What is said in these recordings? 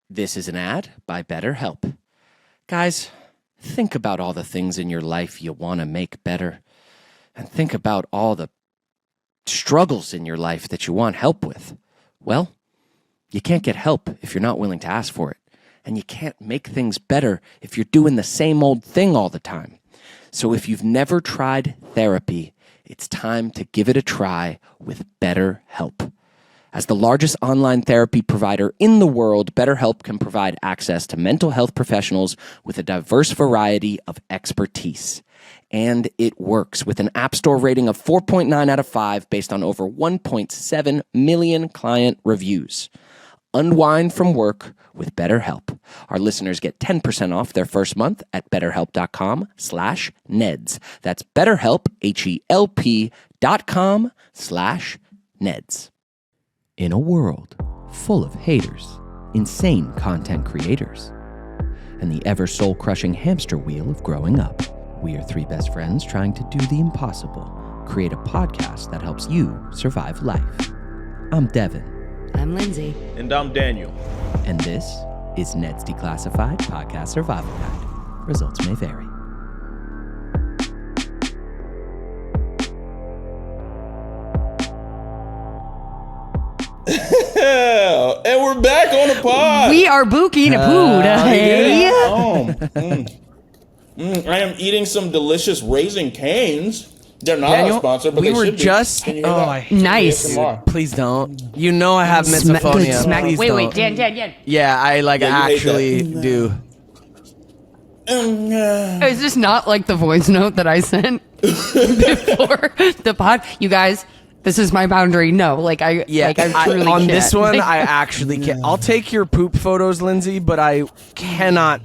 This is an ad by BetterHelp. Guys, think about all the things in your life you want to make better. And think about all the struggles in your life that you want help with. Well, you can't get help if you're not willing to ask for it. And you can't make things better if you're doing the same old thing all the time. So if you've never tried therapy, it's time to give it a try with BetterHelp. As the largest online therapy provider in the world, BetterHelp can provide access to mental health professionals with a diverse variety of expertise. And it works with an App Store rating of 4.9 out of 5 based on over 1.7 million client reviews. Unwind from work with BetterHelp. Our listeners get 10% off their first month at BetterHelp.com/Neds. That's BetterHelp, HELP.com/Neds. In a world full of haters, insane content creators, and the ever soul-crushing hamster wheel of growing up, we are three best friends trying to do the impossible, create a podcast that helps you survive life. I'm Devin. I'm Lindsay. And I'm Daniel. And this is Neds Declassified Podcast Survival Guide. Results may vary. And we're back on the pod. We are booking a pood. Hey. I am eating some delicious Raising Canes. They're not Daniel, a sponsor, but we they were should be. just. Can you hear that? Nice. ASMR. Please don't. You know I have misophonia. Please Wait, don't. Dan. Yeah, I Yeah, you hate actually that. do. Is this not like the voice note that I sent before the pod? You guys, this is my boundary. No, I truly on can't. this one, I actually can't. I'll take your poop photos, Lindsay, but I cannot.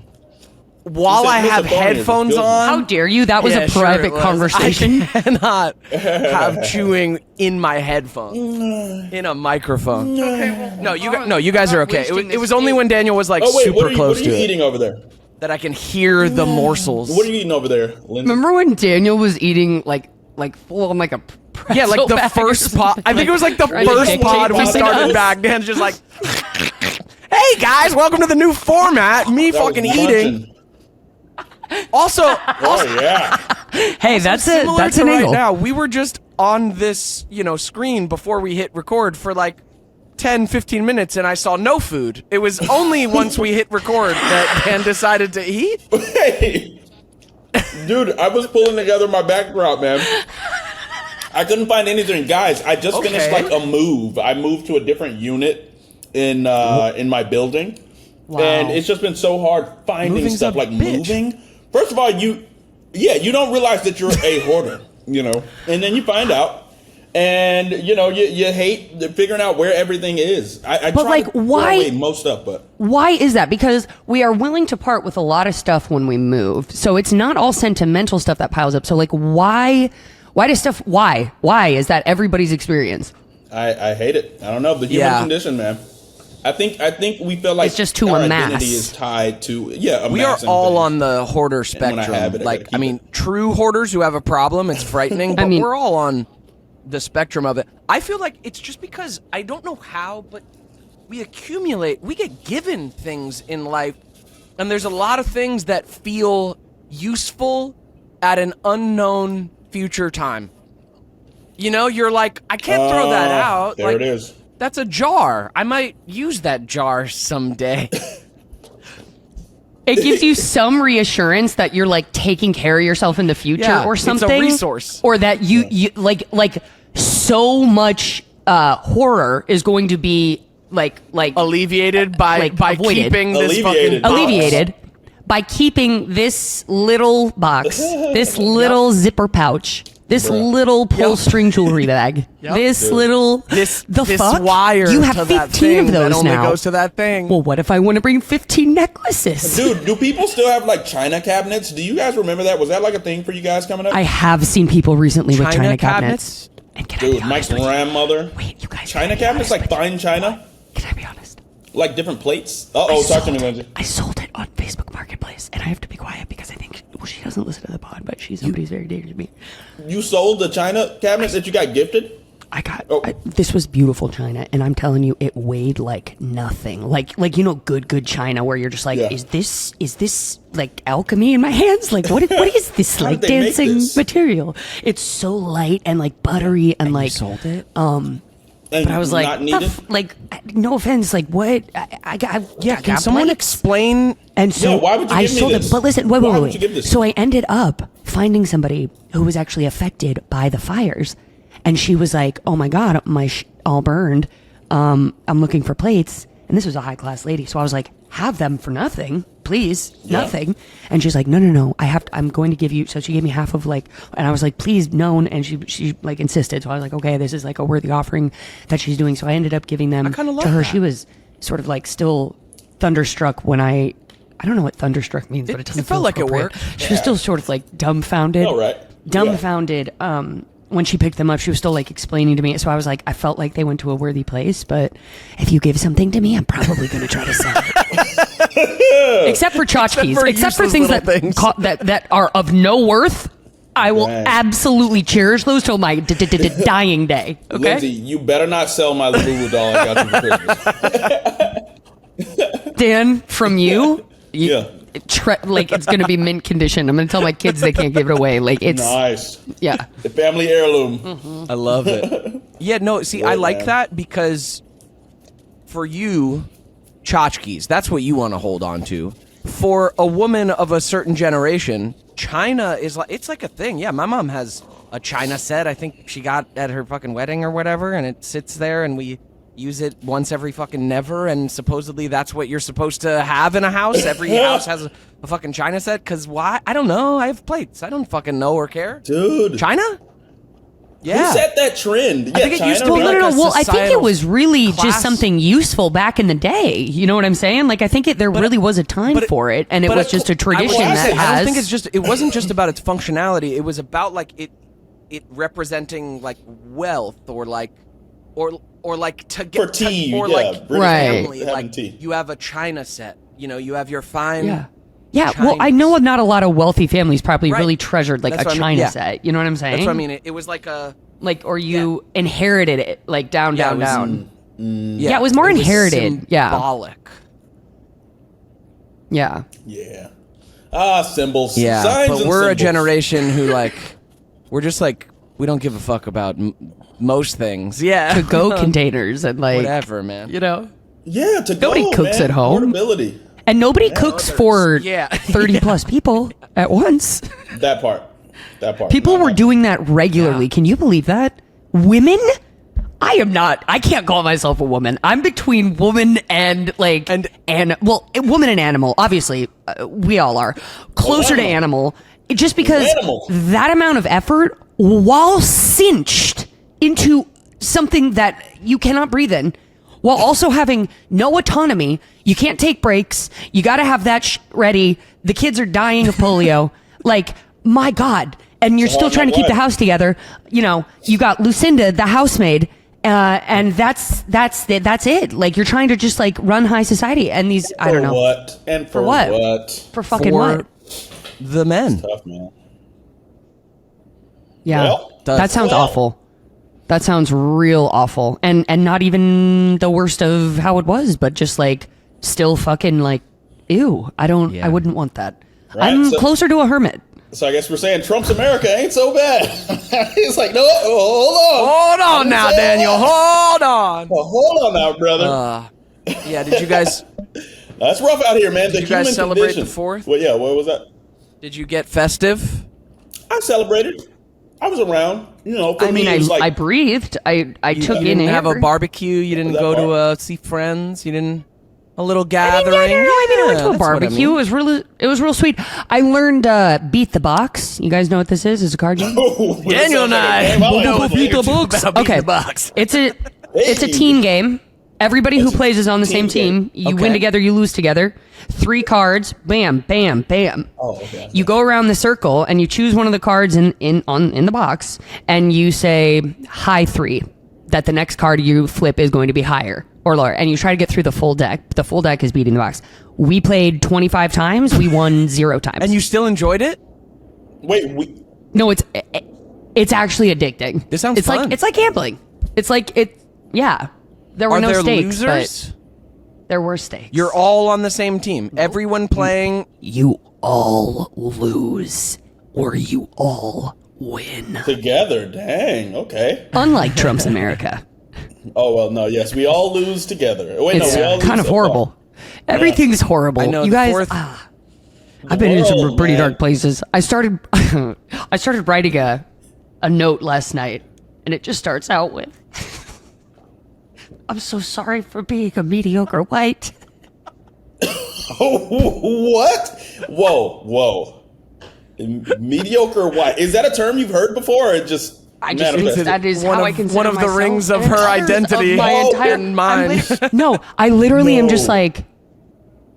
While I have headphones on. How dare you? That was a Sure private it was. conversation. I cannot have chewing in my headphones in a microphone. No, you guys are okay. It was only when Daniel was super close to what are you it eating over there? that I can hear the morsels. What are you eating over there, Lindsay? Remember when Daniel was eating like full on like a pretzel Yeah, like the bag or first pod. something, I think it was like the trying to first dictate pod we something started else. back. Dan's just like, hey guys, welcome to the new format. Me That was fucking eating. munching. Also, Oh, yeah. Hey, that's similar an to right angle. now. We were just on this, screen before we hit record for like 10, 15 minutes, and I saw no food. It was only once we hit record that Dan decided to eat. Hey. Dude, I was pulling together my backdrop, man. I couldn't find anything. Guys, I just finished Okay. like a move. I moved to a different unit in my building. Wow. And it's just been so hard finding Moving's stuff a like bitch. moving. First of all, you don't realize that you're a hoarder, and then you find out, and you hate figuring out where everything is. I But, try like, to throw why- away most stuff, but Why is that? Because we are willing to part with a lot of stuff when we move. So it's not all sentimental stuff that piles up. So why does stuff, why is that everybody's experience? I hate it. I don't know, the human Yeah. condition, man. I think we feel like It's just too our en masse. identity is tied to a We are mass and all things. on the hoarder when I spectrum. have it, I gotta keep True hoarders who have a problem, it's frightening, but mean- we're all on the spectrum of it. I feel like it's just because, I don't know how, but we get given things in life, and there's a lot of things that feel useful at an unknown future time. You're like, I can't throw that out. There Like, it is. That's a jar. I might use that jar someday. It gives you some reassurance that you're like taking care of yourself in the future Yeah, or it's a something. resource. Or that you like so much horror is going to be like Alleviated by avoided. keeping this Alleviated. fucking box. alleviated by keeping this little box, this little zipper pouch, this little pull string jewelry bag, this little This the this fuck? wire You have to that 15 thing of those that only now. goes to that thing. Well, what if I want to bring 15 necklaces? Dude, do people still have like China cabinets? Do you guys remember that? Was that like a thing for you guys coming up? I have seen people recently with China China cabinets? cabinets. And can I Dude, be my honest with you? grandmother. Wait, you guys. China can I be cabinets, honest like with you? fine china, Can I be honest? like different plates. I Talk to me, sold Lindsay. it. I sold it on Facebook Marketplace, and I have to be quiet because I think she doesn't listen to the pod, but somebody's very dear to me. You sold the China cabinets that you got gifted? This was beautiful china, and I'm telling you, it weighed like nothing. Like good china, where you're just like, is this like alchemy in my hands? Like what is this like dancing material? It's so light and like buttery and like. You sold it. But I was like, no offense, like what? Can someone explain? And so why would you I give me sold this? it. But listen, Why would wait. you give this? So I ended up finding somebody who was actually affected by the fires. And she was like, "Oh my God, my all burned. I'm looking for plates." And this was a high class lady, so I was like, "Have them for nothing, please, nothing." And she's like, "No, I'm going to give you." So she gave me half of like, and I was like, "Please, no." And she like insisted, so I was like, "Okay, this is like a worthy offering that she's doing." So I ended up giving them to her. That. She was sort of like still thunderstruck when I don't know what thunderstruck means, but it doesn't feel like it worked. She was still sort of like dumbfounded. All right. Dumbfounded. When she picked them up, she was still like explaining to me. So I was like, I felt like they went to a worthy place. But if you give something to me, I'm probably going to try to sell it. Except for tchotchkes. Except for things that are of no worth. I will absolutely cherish those till my dying day. Okay, Lindsay, you better not sell my Lulu doll I got you for Christmas. Dan, from you. Like it's gonna be mint condition. I'm gonna tell my kids they can't give it away. Like it's nice. Yeah, the family heirloom. Mm-hmm. I love it. Yeah, no. See, I like that because for you, tchotchkes. That's what you want to hold on to. For a woman of a certain generation, china is like it's like a thing. Yeah, my mom has a china set. I think she got at her fucking wedding or whatever, and it sits there, and we use it once every fucking never, and supposedly that's what you're supposed to have in a house. Every house has a fucking china set, because why? I don't know. I have plates. I don't fucking know or care. Dude. China? Yeah. Who set that trend? I think it used to be no. like Well, I think it was really class. just something useful back in the day. You know what I'm saying? Like, I think there really was a time for it, and it was just a tradition I don't think it wasn't just about its functionality. It was about like it representing like wealth or like to get for tea, or yeah, like family, like tea. you have a china set. You know, you have your fine. Yeah. Well, I know not a lot of wealthy families probably really treasured like That's a china set. You know what I'm saying? That's what I mean. It was like a or you inherited it like down. Yeah, it was more inherited. Symbolic. Yeah. Symbols. Yeah, Signs but and we're a symbols. generation who we're just like we don't give a fuck about most things. Yeah, To-go containers and like whatever, man. You know. Yeah, Nobody cooks at home. Portability. And nobody cooks for 30 plus people at once. That part. People were doing that regularly. Can you believe that? Women? I can't call myself a woman. I'm between woman and woman and animal. Obviously, we all are. Closer to animal. Just because that amount of effort while cinched into something that you cannot breathe in, while also having no autonomy. You can't take breaks. You got to have that ready. The kids are dying of polio. Like, my God. And you're still trying to keep the house together. You know, you got Lucinda, the housemaid, and that's it. Like, you're trying to just like run high society. And these, I don't know. What? And for what? For fucking what? The men. Tough, man. Yeah. Well, that sounds awful. That sounds real awful. And not even the worst of how it was, but just like still fucking like, ew. I wouldn't want that. Right, I'm closer to a hermit. So I guess we're saying Trump's America ain't so bad. He's like, no, hold on. Hold on now, Daniel. Hold on. Well, hold on now, brother. Yeah, did you guys... That's rough out here, man. Did you guys celebrate the 4th? Well, yeah, what was that? Did you get festive? I celebrated. I was around. You know, for me, it was I breathed. I took in You didn't air. have a barbecue? You didn't go to see friends? You didn't... A little gathering? I went to a that's what I barbecue. mean. It was real sweet. I learned Beat the Box. You guys know what this is? It's a card game. Daniel and I know Beat the Box. Okay. It's a team game. Everybody who plays is on the same team. You win together, you lose together. 3 cards, bam, bam, bam. Oh, okay. You go around the circle and you choose one of the cards in the box, and you say high 3. That the next card you flip is going to be higher or lower, and you try to get through the full deck. The full deck is beating the box. We played 25 times. We won 0 times. And you still enjoyed it? Wait, No, it's actually addicting. This sounds fun. It's like gambling. It's like it. Yeah, there were Are no there stakes, losers? but there were stakes. You're all on the same team. Everyone playing. You all lose, or you all win. Together, dang, okay. Unlike Trump's America, Oh well, no, yes, we all lose together. Wait, it's no, we all lose kind of so horrible. far. Everything's horrible. I know, you the guys. fourth- I've been in some world, pretty man. dark places. I started writing a note last night, and it just starts out with, "I'm so sorry for being a mediocre white." What? Whoa. Mediocre white. Is that a term you've heard before, or it just I just think manifested? that is One how of- I consider one of the myself. rings of And her others identity of my Oh, entire, in mine. No, I literally am just No. like,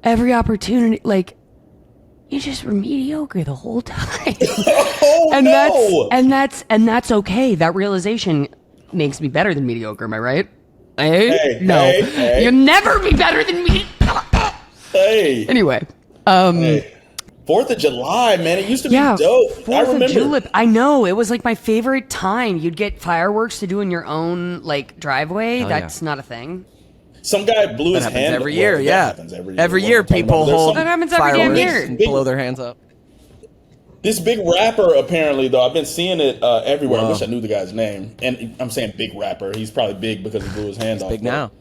every opportunity, like, you just were mediocre the whole time. Oh and no! that's okay. That realization makes me better than mediocre. Am I right? Hey, no, hey. you'll never be better than me. Hey, Anyway, 4th of July, man. It used to be yeah, dope. I 4th of remember. Julep. I know it was like my favorite time. You'd get fireworks to do in your own like driveway. yeah. That's not a thing. Some guy blew his That happens hand. every well, year, that yeah. happens every year. Every What year I'm talking people about. There's hold some- That happens every damn fireworks year. and Big- blow their hands up. This big rapper, apparently, though, I've been seeing it everywhere. I Wow. wish I knew the guy's name. And I'm saying big rapper. He's probably big because he blew his hand off. big now.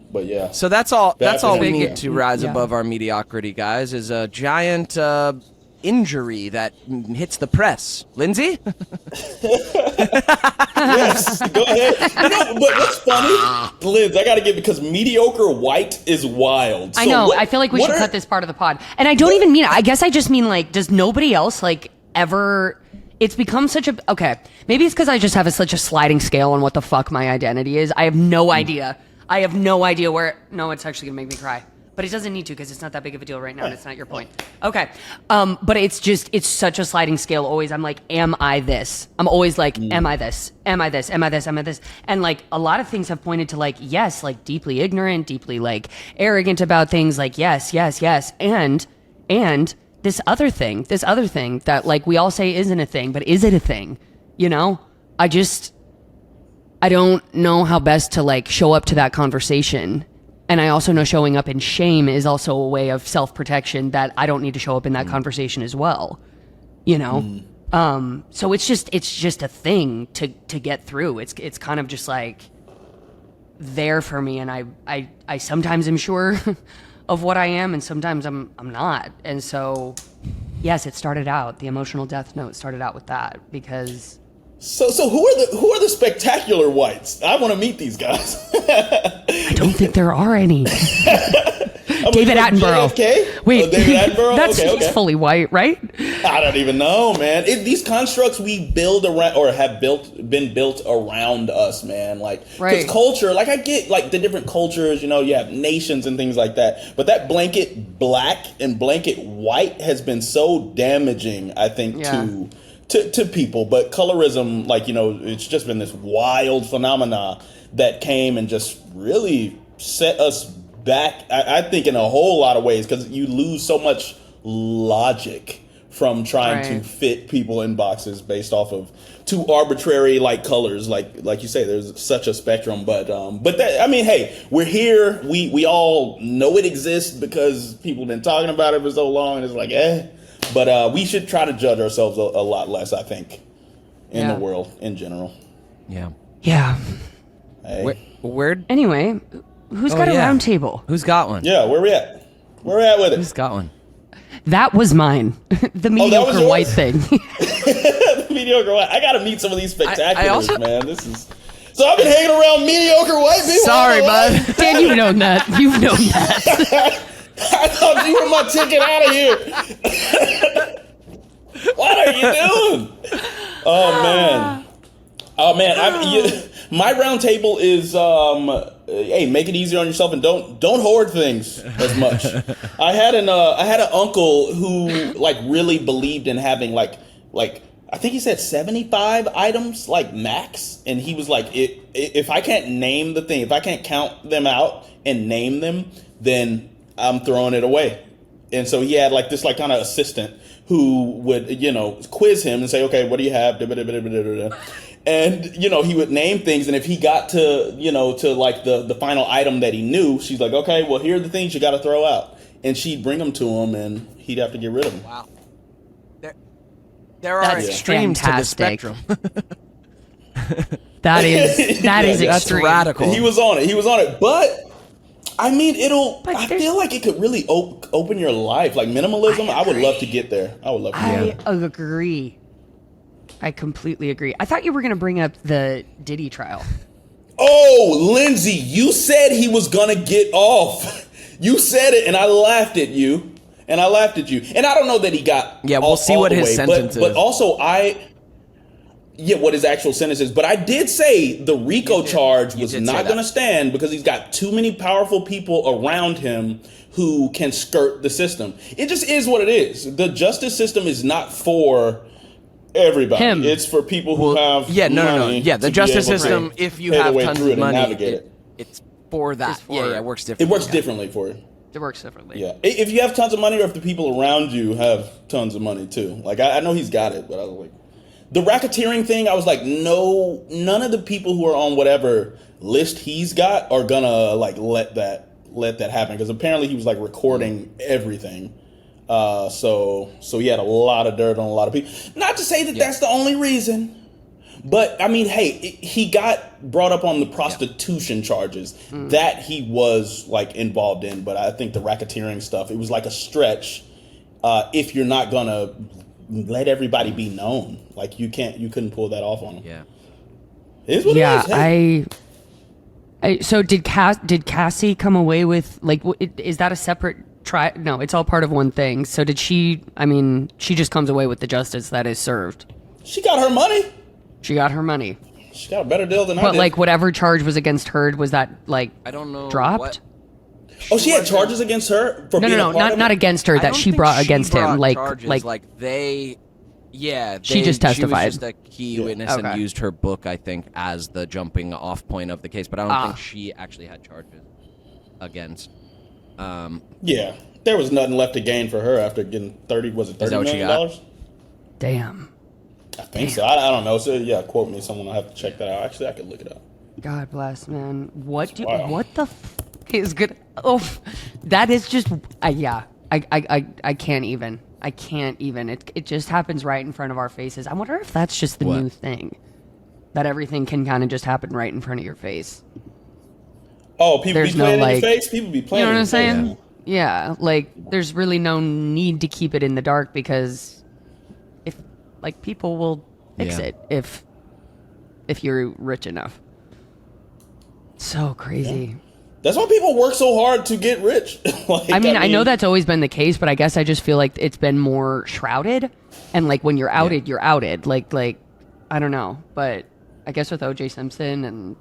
But yeah. So that's all. That's all we Big- need to rise yeah. above our mediocrity, guys. Is a giant injury that hits the press. Lindsay, Yes, go ahead. You know, but what's funny, Liz, I got to give because mediocre white is wild. I So know. what- I feel like we what should are- cut this part of the pod. And I don't even mean it. I guess I just mean like, does nobody else like ever? It's become such a okay. Maybe it's because I just have such a sliding scale on what the fuck my identity is. I have no idea. I have no idea where. No, it's actually gonna make me cry. But it doesn't need to because it's not that big of a deal right now, and it's not your point. Okay. But it's such a sliding scale. Always, I'm like, am I this? I'm always like, am I this? Am I this? Am I this? Am I this? And like a lot of things have pointed to like, yes, like deeply ignorant, deeply like arrogant about things. Like yes, and this other thing that like we all say isn't a thing, but is it a thing? You know, I don't know how best to like show up to that conversation. And I also know showing up in shame is also a way of self-protection that I don't need to show up in that conversation as well. You know? So it's just a thing to get through. It's kind of just like there for me, and I sometimes am sure of what I am and sometimes I'm not. And so yes, it started out, the emotional death note started out with that because So who are the spectacular whites? I want to meet these guys. I don't think there are any. David Attenborough. JFK? Wait, Oh, David Attenborough? that's Okay, he's okay. fully white, right? I don't even know, man. These constructs we build around or have been built around us, man. Like, Right. because culture, like I get like the different cultures, you know, you have nations and things like that. But that blanket black and blanket white has been so damaging, I think, Yeah. to people. But colorism, like, you know, it's just been this wild phenomena that came and just really set us back, I think, in a whole lot of ways, because you lose so much logic from trying to Right. fit people in boxes based off of two arbitrary like colors, like you say, there's such a spectrum. But that, I mean, hey, we're here. We all know it exists because people have been talking about it for so long, and it's like, But we should try to judge ourselves a lot less, I think, in Yeah. the world in general. yeah. Yeah. Hey. Where? Anyway, who's got a yeah. round table? Who's got one? Yeah, where we at? Where we at with Who's it? got one? That was mine. The was mediocre yours? white thing. Mediocre white. I gotta meet some of these spectaculars, also- man. This is. So I've been hanging around mediocre white people. Sorry, all my bud. life. Dan, you've known that. You've known that. I thought you were my ticket out of here. What are you doing? Oh man. My round table is hey, make it easier on yourself and don't hoard things as much. I had an uncle who like really believed in having like I think he said 75 items like max, and he was like, if I can't name the thing, if I can't count them out and name them, then I'm throwing it away. And so he had like this like kind of assistant who would, you know, quiz him and say, okay, what do you have? And, he would name things. And if he got to, to like the final item that he knew, she's like, okay, well, here are the things you got to throw out. And she'd bring them to him and he'd have to get rid of them. Wow. There are That's extremes fantastic. to the spectrum. That is That's extreme. radical. He was on it. But I mean, I there's- feel like it could really open your life. Like minimalism, I would love to get there. I would love to get there. I agree. I completely agree. I thought you were going to bring up the Diddy trial. Oh, Lindsay, you said he was going to get off. You said it, and I laughed at you. And I don't know that he got Yeah, we'll see what his sentence is. But also, what his actual sentence is. But I did say the RICO charge was not going to stand because he's got too many powerful people around him who can skirt the system. It just is what it is. The justice system is not for everybody. Him. It's for people who have no. money Yeah, the to justice be able to system, if you pay their have way tons through of it and money, navigate it. it's for that. It works differently. It works differently for you. It works differently. Yeah, if you have tons of money, or if the people around you have tons of money too. Like I know he's got it, but I was like, the racketeering thing. I was like, no, none of the people who are on whatever list he's got are gonna like let that happen because apparently he was like recording everything. So he had a lot of dirt on a lot of people. Not to say that that's the only reason. But, I mean, hey, he got brought up on the prostitution charges that he was, like, involved in. But I think the racketeering stuff, it was like a stretch if you're not going to let everybody be known. Like, you couldn't pull that off on him. Yeah. It is what it is. Hey. So did Cassie come away with, like, is that a separate trial? No, it's all part of one thing. So did she, she just comes away with the justice that is served. She got her money. She got her money. She got a better deal than I did. But, like, whatever charge was against her, was that, like, I don't know. dropped? She had charges against her for being a part of it? Not against her, that she brought against him. They she just testified. She was just a key witness and used her book, I think, as the jumping off point of the case. But I don't think she actually had charges against. Yeah, there was nothing left to gain for her after getting $30 million? Damn. I think so. I don't know. So yeah, quote me. Someone will have to check that out. Actually, I could look it up. God bless, man. What the f is good? Oh, that is just I can't even. I can't even. It just happens right in front of our faces. I wonder if that's just the new thing, that everything can kind of just happen right in front of your face. Oh, people be playing in your face. People be playing. You know what I'm saying? Face. Yeah, like there's really no need to keep it in the dark because like people will fix it if you're rich enough. So crazy. Yeah. That's why people work so hard to get rich. I know that's always been the case, but I guess I just feel like it's been more shrouded. And like when you're outed, you're outed. Like I don't know, but I guess with O.J. Simpson and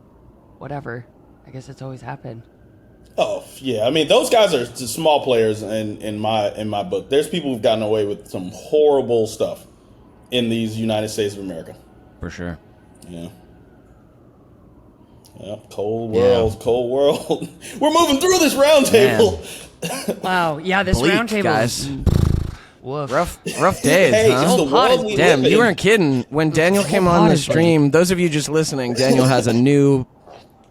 whatever, I guess it's always happened. Oh yeah, I mean those guys are just small players in my book. There's people who've gotten away with some horrible stuff in these United States of America. For sure. Yeah. Yeah, cold world. We're moving through this round table. Wow, yeah, this Bleak, round table. Guys. Woof. Rough days, Hey, huh? it's the world we Damn, live you in. weren't kidding. When Daniel came on the stream, those of you just listening, Daniel has a new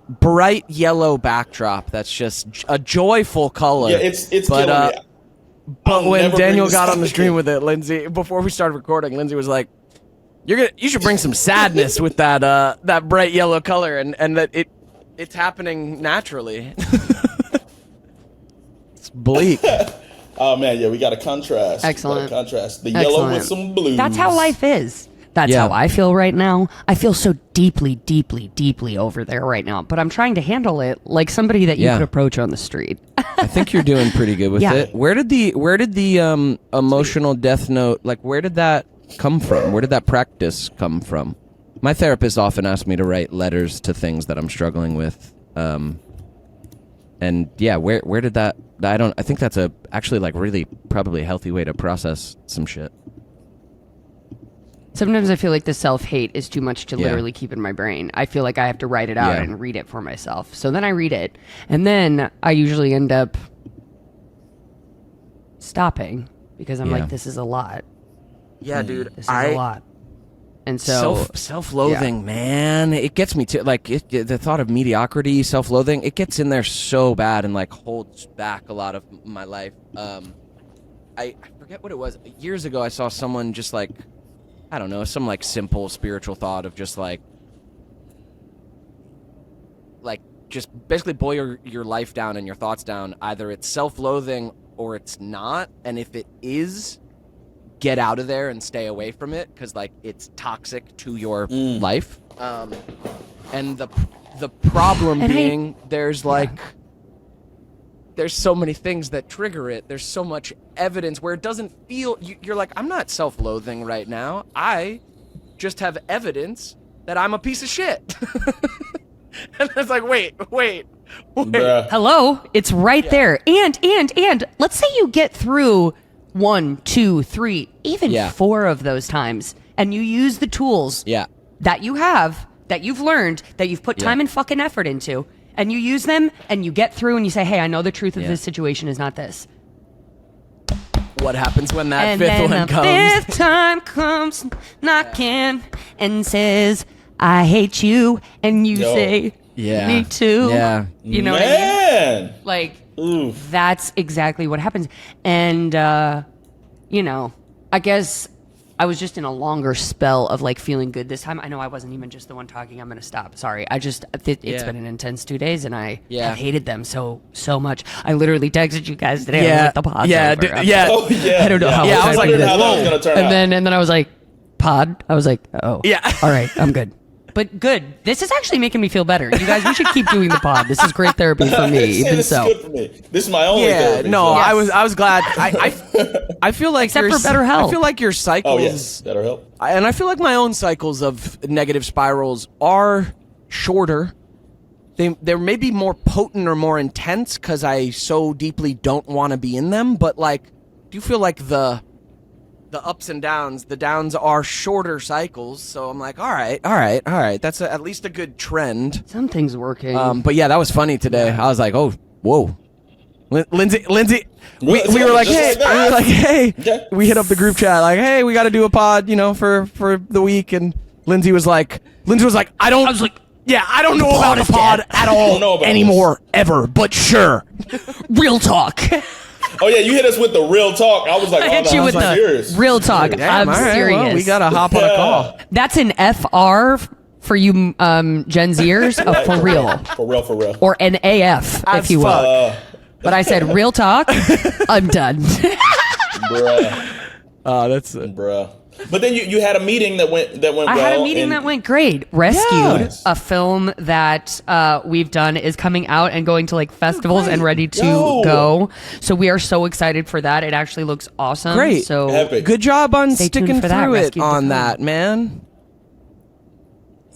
bright yellow backdrop that's just a joyful color. Yeah, it's but, killing me. But I'll when never Daniel bring got this on the up stream again. with it, Lindsay, before we started recording, Lindsay was like, you should bring some sadness with that bright yellow color and that it's happening naturally. It's bleak. Oh man, yeah, we got a contrast. Excellent. The yellow with some blues. That's how life is. That's Yeah. how I feel right now. I feel so deeply, deeply, deeply over there right now. But I'm trying to handle it like somebody that you Yeah. could approach on the street. I think you're doing pretty good with Yeah. it. Where did the emotional death note, like where did that come from? Where did that practice come from? My therapist often asks me to write letters to things that I'm struggling with. And yeah, where did that I think that's actually like really probably a healthy way to process some shit. Sometimes I feel like the self-hate is too much to Yeah. literally keep in my brain. I feel like I have to write it out Yeah. and read it for myself. So then I read it. And then I usually end up stopping because I'm Yeah. like, this is a lot. Yeah, dude. This is a lot. And so self-loathing, man, it gets me to like the thought of mediocrity, self-loathing. It gets in there so bad and like holds back a lot of my life. I forget what it was. Years ago, I saw someone just like, I don't know, some like simple spiritual thought of just like just basically boil your life down and your thoughts down. Either it's self-loathing or it's not, and if it is, get out of there and stay away from it because like it's toxic to your life. And the problem being there's so many things that trigger it. There's so much evidence where it doesn't feel you're like, I'm not self-loathing right now. I just have evidence that I'm a piece of shit. And it's like, wait. Bruh. hello, it's right there. And let's say you get through 1, 2, 3, even 4 of those times, and you use the tools that you have, that you've learned, that you've put time and fucking effort into, and you use them, and you get through, and you say, hey, I know the truth of this situation is not this. What happens when that And fifth then one the comes? fifth time comes knocking and says, I hate you, and you say, me too. Yeah. You know what I mean? Man. Like, Oof. that's exactly what happens. And, you know, I guess I was just in a longer spell of like feeling good this time. I know I wasn't even just the one talking. I'm going to stop. Sorry. It's been an intense 2 days, and I have hated them so much. I literally texted you guys today. I was like, the pod's over. Oh, yeah. I don't know how. Yeah, I was like, how that was whoa. going to turn out. And then I was like, pod? I was like, oh. Yeah. All right, I'm good. But good. This is actually making me feel better. You guys, we should keep doing the pod. This is great therapy for me. Even This so. is good for me. This is my only therapy. No, so. I was glad. I feel like Except for BetterHelp. I feel like your cycles. Oh, yes. BetterHelp. And I feel like my own cycles of negative spirals are shorter. They're maybe more potent or more intense because I so deeply don't want to be in them. But like, do you feel like the ups and downs, the downs are shorter cycles? So I'm like, all right. That's at least a good trend. Something's working. But yeah, that was funny today. I was like, oh, whoa. Lindsay, we were like, hey, we hit up the group chat, like, hey, we got to do a pod, for the week. And Lindsay was like, I don't know about the pod at all anymore, ever, but sure. Real talk. Oh, yeah, you hit us with the real talk. I was like, I hit you with the serious. real talk. Damn, I'm all right, serious. well, we got to hop on a call. That's an FR for you Gen Zers, for real. For real. Or an AF, if you will. But I said real talk, I'm done. Bruh. That's Bruh. But then you had a meeting that went well. I had a meeting that went great. Rescued, a film that we've done, is coming out and going to like festivals and ready to go. So we are so excited for that. It actually looks awesome. Great. So Epic. good job on Stay tuned sticking for that. through it Rescued the on film. that, man.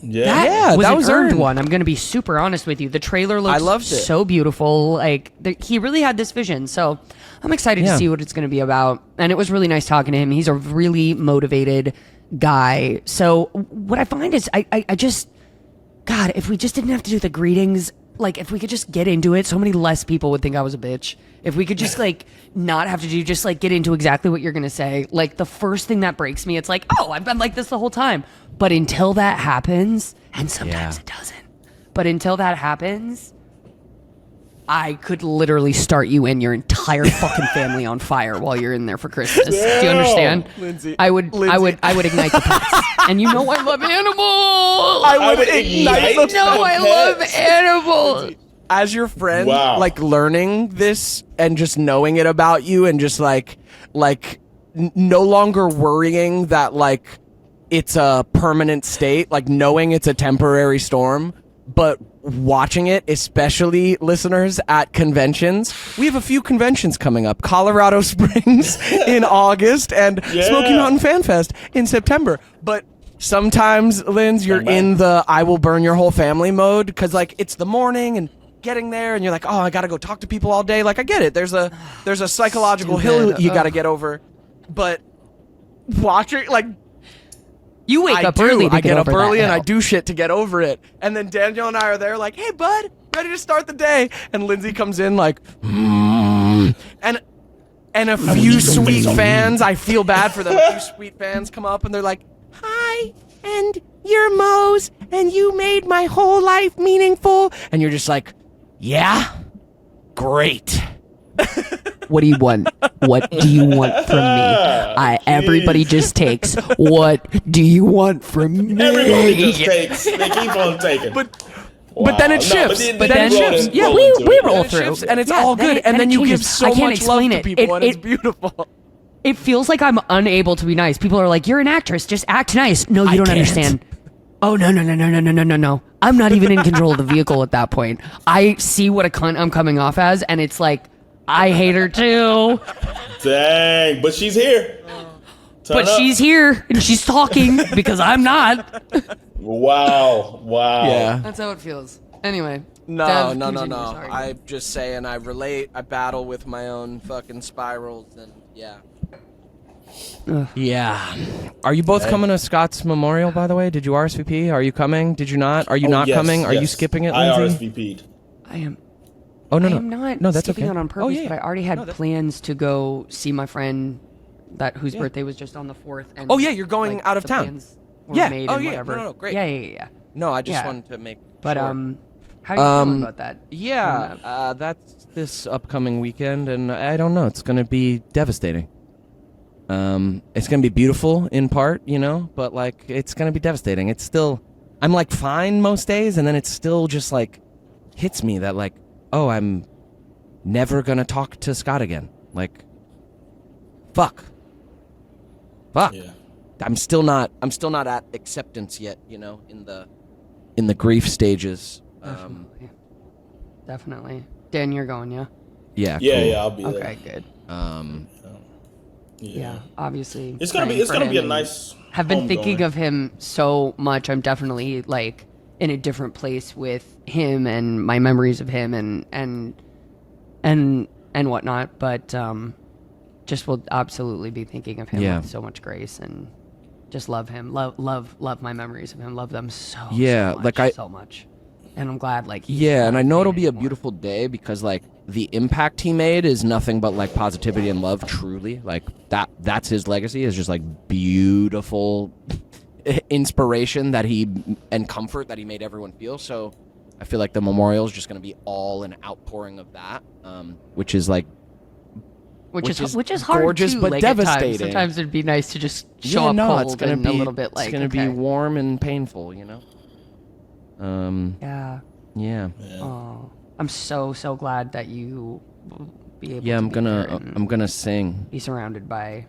Yeah. That was an earned earned. one. I'm going to be super honest with you. The trailer looks loved it. so beautiful. Like he really had this vision. So I'm excited to see what it's going to be about. And it was really nice talking to him. He's a really motivated guy. So what I find is I just, God, if we just didn't have to do the greetings, like if we could just get into it, so many less people would think I was a bitch. If we could just like not have to do, just like get into exactly what you're going to say. Like the first thing that breaks me, it's like, oh, I've been like this the whole time. But until that happens, and sometimes it doesn't, but until that happens, I could literally start you and your entire fucking family on fire while you're in there for Christmas. Do you understand? Lindsay. I would ignite the pets. And you know I love animals. I would ignite the I love animals. As your friend, Wow. like learning this and just knowing it about you and just like no longer worrying that like it's a permanent state, like knowing it's a temporary storm, but watching it, especially listeners at conventions. We have a few conventions coming up. Colorado Springs in August and Smoky Mountain Fan Fest in September. But sometimes, Linz, you're in the I will burn your whole family mode because like it's the morning and getting there and you're like, oh, I got to go talk to people all day. Like I get it. There's a psychological hill you got to get over. But watching like You wake up early to I get up over that early and I hill. do shit to get over it. And then Daniel and I are there like, hey, bud, ready to start the day. And Lindsay comes in like, and a few sweet fans, I feel bad for them. A few sweet fans come up and they're like, hi. and you're Moe's, and you made my whole life meaningful. And you're just like, yeah, great. What do you want? What do you want from me? Everybody just takes. What do you want from me? Everybody just takes. They keep on taking. But then it shifts. But then it shifts. Yeah, we roll through. And it's Yeah, all good. And then it you give changes. so I can't much love explain to it. people, and it's beautiful. It feels like I'm unable to be nice. People are like, "You're an actress. Just act nice." No, you don't can't. understand. Oh no! I'm not even in control of the vehicle at that point. I see what a cunt I'm coming off as, and it's like, I hate her too. Dang, but she's here. But she's here and she's talking because I'm not. Wow. Yeah. That's how it feels. Anyway. No. Sorry. I'm just saying I relate. I battle with my own fucking spirals, and yeah. Yeah. Are you both coming to Scott's memorial, by the way? Did you RSVP? Are you coming? Did you not? Are you not yes, coming? Are you yes. skipping it, I Lindsay? RSVP'd. I am. Oh, no. I'm not No, that's skipping okay. it on purpose, yeah. but I already had plans to go see my friend whose birthday was just on the 4th. And Oh, yeah, you're going out of the town. plans were Yeah. made Oh, and yeah. whatever. No, great. Yeah. No, I just Yeah. wanted to make But sure. how are you feeling about that? Yeah, that's this upcoming weekend, and I don't know. It's going to be devastating. It's going to be beautiful in part, but, like, it's going to be devastating. It's still... I'm, like, fine most days, and then it still just, like, hits me that, like, oh, I'm never going to talk to Scott again. Like, fuck. Yeah. I'm still not at acceptance yet, in the grief stages. Definitely. Dan, you're going, yeah? Yeah, Yeah, cool. yeah, I'll be there. Okay, good. Yeah, obviously. It's gonna be a nice. Have been thinking homegoing. of him so much. I'm definitely like in a different place with him and my memories of him and whatnot. But just will absolutely be thinking of him with so much grace and just love him. Love my memories of him. Love them so much. And I'm glad and I know it'll be a beautiful day because like the impact he made is nothing but like positivity and love, truly. Like that's his legacy, is just like beautiful inspiration and comfort that he made everyone feel. So I feel like the memorial is just going to be all an outpouring of that, which is like which is hard gorgeous too, but like, at times. devastating. Sometimes it'd be nice to just show up cold it's gonna and be a little bit like it's going to be warm and painful, Yeah. Yeah. Oh, I'm so glad that you will be able. Yeah, to I'm be there I'm gonna sing. be surrounded by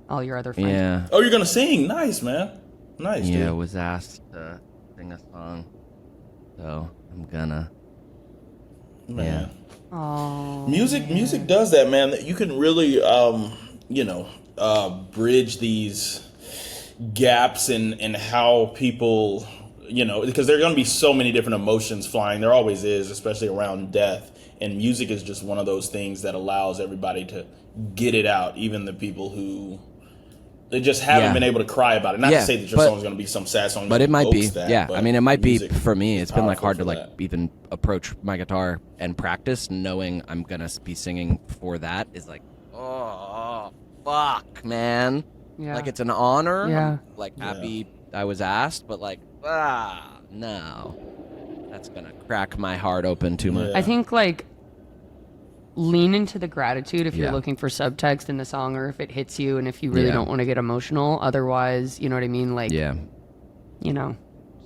all your other friends. Yeah. Oh, you're gonna sing? Nice, man. Nice. Yeah, dude. was asked to sing a song, so I'm gonna. Man. Oh. Music does that, man. You can really, bridge these gaps in how people, because there are going to be so many different emotions flying. There always is, especially around death. And music is just one of those things that allows everybody to get it out, even the people who they just haven't been able to cry about it. Not to say that your song's going to be some sad song, but it might be. that, I mean, it might be music for me. It's been like hard to powerful like for that. even approach my guitar and practice, knowing I'm gonna be singing for that is like, oh fuck, man. Yeah. Like it's an honor. Yeah. I'm, like happy I was asked, but like no, that's gonna crack my heart open too much. I think like lean into the gratitude if you're Yeah. looking for subtext in the song, or if it hits you, and if you really Yeah. don't want to get emotional. Otherwise, you know what I mean? Like, Yeah. just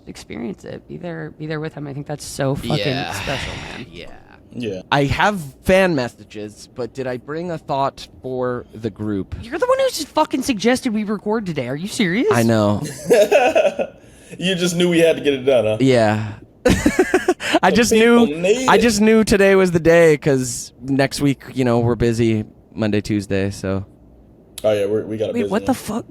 experience it. Be there with him. I think that's so fucking special, man. Yeah. Yeah. I have fan messages, but did I bring a thought for the group? You're the one who just fucking suggested we record today. Are you serious? I know. You just knew we had to get it done, huh? Yeah. I just people knew. need I it. just knew today was the day because next week, we're busy Monday, Tuesday. So Oh yeah, we got a Wait, busy what the one. fuck?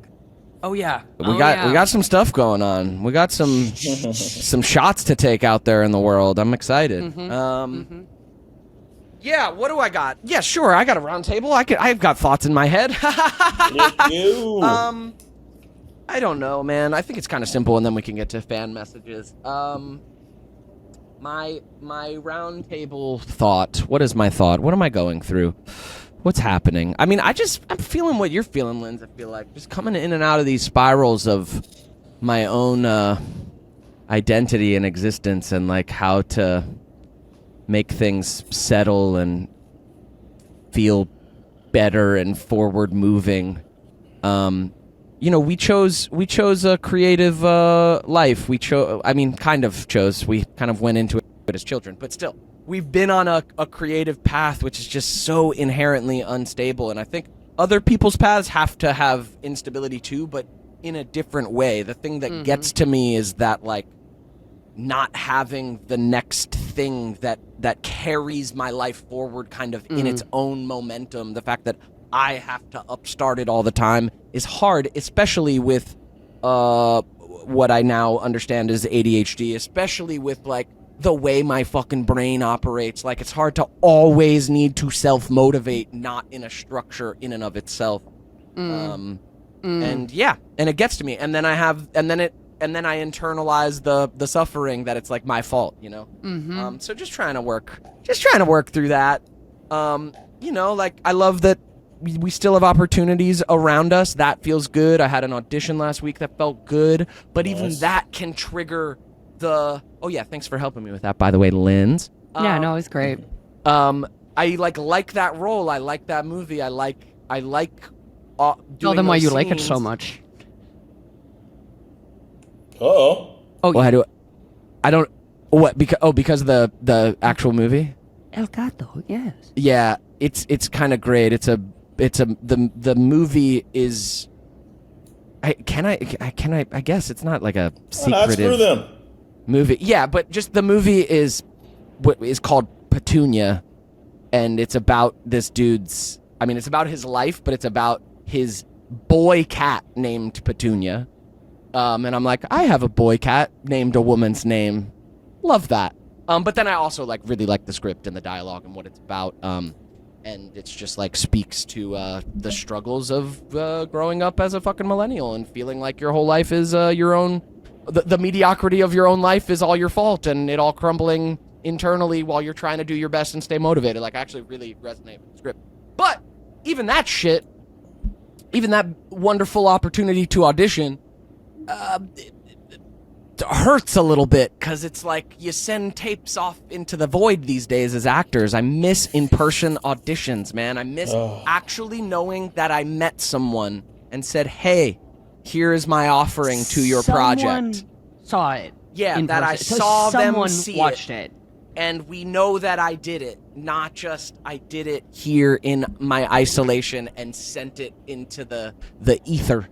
Oh yeah. we got some stuff going on. We got some shots to take out there in the world. I'm excited. Yeah. What do I got? Yeah, sure. I got a round table. I've got thoughts in my head. You. I don't know, man. I think it's kind of simple, and then we can get to fan messages. My round table thought. What is my thought? What am I going through? What's happening? I mean, I'm feeling what you're feeling, Linz. I feel like just coming in and out of these spirals of my own identity and existence, and like how to make things settle and feel better and forward moving. We chose a creative life. We kind of went into it as children, but still, we've been on a creative path, which is just so inherently unstable. And I think other people's paths have to have instability too, but in a different way. The thing that gets to me is that, like, not having the next thing that carries my life forward kind of in its own momentum. The fact that I have to upstart it all the time is hard, especially with what I now understand is ADHD, especially with, like, the way my fucking brain operates. Like, it's hard to always need to self-motivate, not in a structure in and of itself. And it gets to me, and then I internalize the suffering that it's like my fault, you know. So just trying to work through that. Like, I love that we still have opportunities around us. That feels good. I had an audition last week that felt good, but even that can trigger the. Oh yeah, thanks for helping me with that, by the way, Linz. Yeah, no, it's great. I like that role. I like that movie. I like. Tell them why you scenes. like it so much. Oh. Oh, Well, how do I don't what because of the actual movie? El Gato, yes. Yeah, it's kind of great. The movie is. I guess it's not like a secretive Screw them. movie. Yeah, but just the movie is what is called Petunia, and it's about this dude's. I mean, it's about his life, but it's about his boy cat named Petunia. And I'm like, I have a boy cat named a woman's name. Love that. But then I also really like the script and the dialogue and what it's about. And it's just like speaks to the struggles of growing up as a fucking millennial and feeling like your whole life is your own. The mediocrity of your own life is all your fault, and it all crumbling internally while you're trying to do your best and stay motivated. Like, I actually really resonate with the script. But even that shit, even that wonderful opportunity to audition, it hurts a little bit, because it's like you send tapes off into the void these days as actors. I miss in-person auditions, man. I miss actually knowing that I met someone and said, hey, here is my offering to your project. Someone saw it. Yeah, in that person. I saw them Someone see watched it. And we know that I did it, not just I did it here in my isolation and sent it into the ether.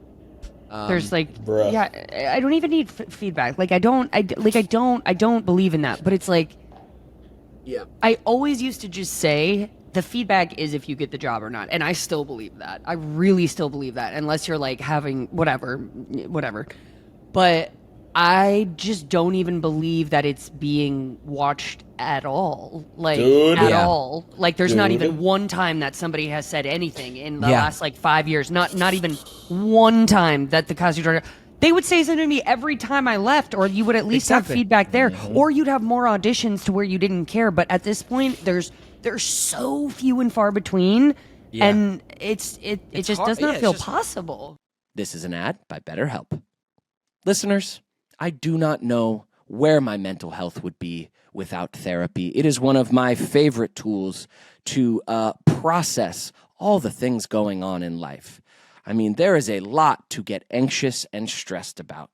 There's Bruh. yeah, I don't even need feedback. Like, I don't believe in that. But it's like, Yeah. I always used to just say the feedback is if you get the job or not, and I still believe that. I really still believe that, unless you're like having whatever. But I just don't even believe that it's being watched at all. Like, Dude. at Yeah. all. Like, there's not Dude. even one time that somebody has said anything in the Yeah. last 5 years. Not even one time that the costume director. They would say something to me every time I left, or you would at least Exactly. have feedback there, or you'd have more auditions to where you didn't care. But at this point, there's so few and far between, Yeah. and it just hard. does not Yeah, feel it's just- possible. This is an ad by BetterHelp. Listeners, I do not know where my mental health would be without therapy. It is one of my favorite tools to process all the things going on in life. I mean, there is a lot to get anxious and stressed about.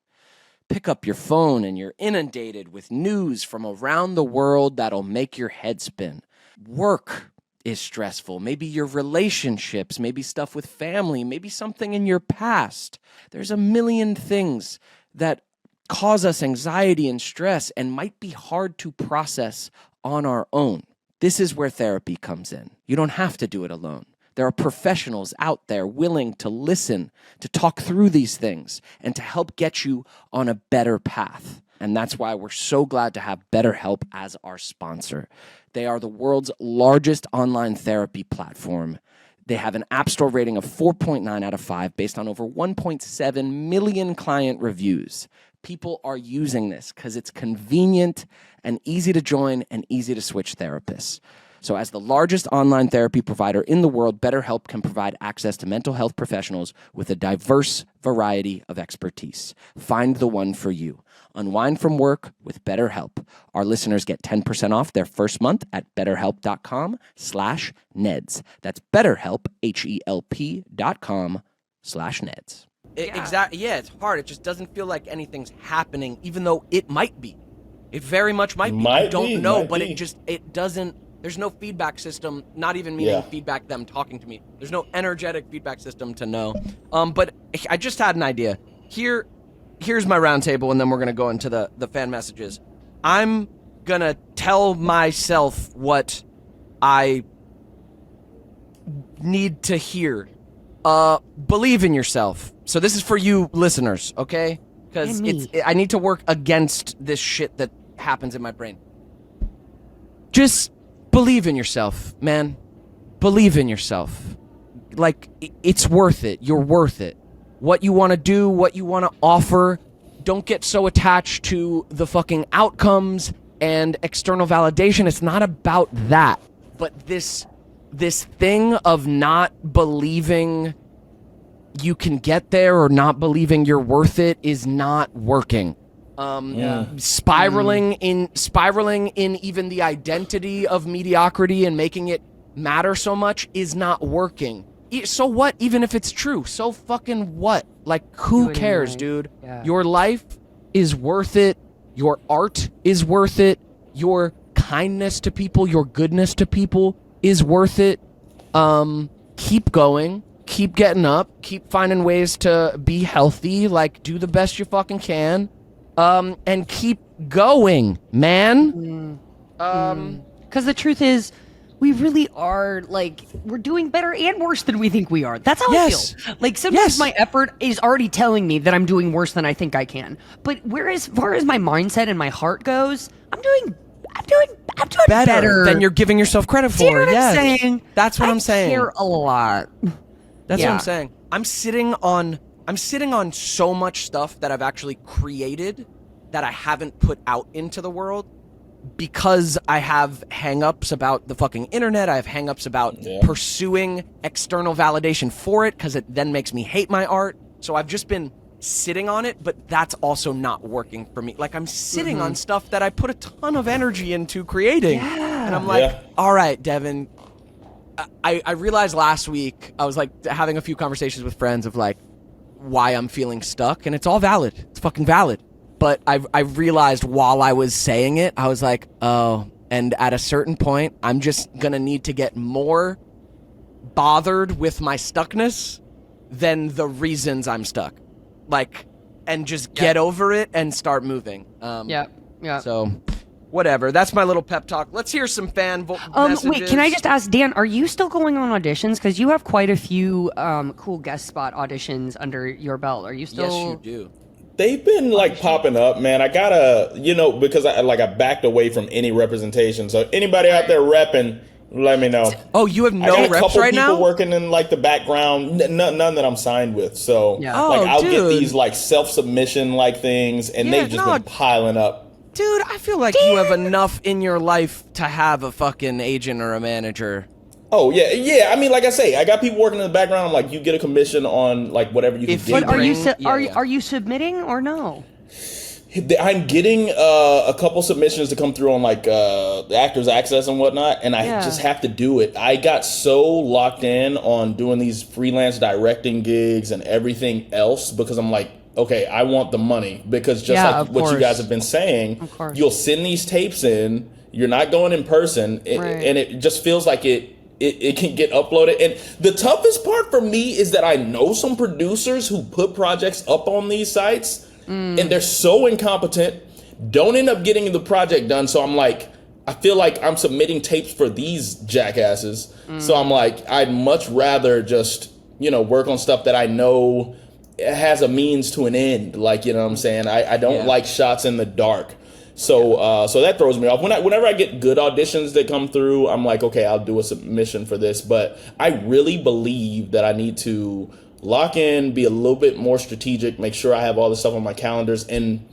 Pick up your phone and you're inundated with news from around the world that'll make your head spin. Work is stressful. Maybe your relationships, maybe stuff with family, maybe something in your past. There's a million things that cause us anxiety and stress and might be hard to process on our own. This is where therapy comes in. You don't have to do it alone. There are professionals out there willing to listen, to talk through these things, and to help get you on a better path. And that's why we're so glad to have BetterHelp as our sponsor. They are the world's largest online therapy platform. They have an App Store rating of 4.9 out of 5 based on over 1.7 million client reviews. People are using this because it's convenient and easy to join and easy to switch therapists. So as the largest online therapy provider in the world, BetterHelp can provide access to mental health professionals with a diverse variety of expertise. Find the one for you. Unwind from work with BetterHelp. Our listeners get 10% off their first month at betterhelp.com/Neds. That's BetterHelp, HELP.com/Neds. Exactly. Yeah, it's hard. It just doesn't feel like anything's happening, even though it might be. It very much might be. I don't know, but it doesn't. There's no feedback system, not even meaning feedback them talking to me. There's no energetic feedback system to know. But I just had an idea. Here's my round table, and then we're going to go into the fan messages. I'm going to tell myself what I need to hear. Believe in yourself. So this is for you listeners, okay? Because I need to work against this shit that happens in my brain. Just believe in yourself, man. Believe in yourself. Like, it's worth it. You're worth it. What you want to do, what you want to offer. Don't get so attached to the fucking outcomes and external validation. It's not about that. But this thing of not believing you can get there or not believing you're worth it is not working. Spiraling in even the identity of mediocrity and making it matter so much is not working. So what, even if it's true? So fucking what? Like, who cares, dude? Yeah. Your life is worth it. Your art is worth it. Your kindness to people, your goodness to people is worth it. Keep going. Keep getting up. Keep finding ways to be healthy. Like, do the best you fucking can. And keep going, man. Because the truth is, we really are, like, we're doing better and worse than we think we are. That's how I feel. Like, sometimes my effort is already telling me that I'm doing worse than I think I can. But as far as my mindset and my heart goes, I'm doing better than you're giving yourself credit for. Do you know what I'm saying? That's what I'm saying. I care a lot. That's what I'm saying. I'm sitting on so much stuff that I've actually created that I haven't put out into the world because I have hang-ups about the fucking internet. I have hang-ups about pursuing external validation for it because it then makes me hate my art. So I've just been sitting on it, but that's also not working for me. Like, I'm sitting on stuff that I put a ton of energy into creating. Yeah. And I'm like, all right, Devin, I realized last week, I was like having a few conversations with friends of like why I'm feeling stuck, and it's all valid. It's fucking valid. But I realized while I was saying it, I was like, oh, and at a certain point, I'm just gonna need to get more bothered with my stuckness than the reasons I'm stuck. Like, and just get over it and start moving. So, whatever. That's my little pep talk. Let's hear some fan messages. Wait, can I just ask, Dan, are you still going on auditions? Because you have quite a few cool guest spot auditions under your belt. Are you still? Yes, you do. They've been like popping up, man. I gotta, because I backed away from any representation. So anybody out there repping, let me know. Oh, you have no reps right now? People working in like the background, none that I'm signed with. So I'll get these like self-submission like things, and they've just been piling up. Dude, I feel like you have enough in your life to have a fucking agent or a manager. Oh, yeah. I mean, like I say, I got people working in the background. I'm like, you get a commission on like whatever you can get. But are you submitting or no? I'm getting a couple submissions to come through on like the Actors Access and whatnot, and I just have to do it. I got so locked in on doing these freelance directing gigs and everything else because I'm like, okay, I want the money, because just like what you guys have been saying, you'll send these tapes in, you're not going in person, and it just feels like it can get uploaded. And the toughest part for me is that I know some producers who put projects up on these sites, and they're so incompetent, don't end up getting the project done. So I'm like, I feel like I'm submitting tapes for these jackasses. So I'm like, I'd much rather just, work on stuff that I know has a means to an end. Like, you know what I'm saying? I don't like shots in the dark. So so that throws me off. Whenever I get good auditions that come through, I'm like, okay, I'll do a submission for this. But I really believe that I need to lock in, be a little bit more strategic, make sure I have all this stuff on my calendars. And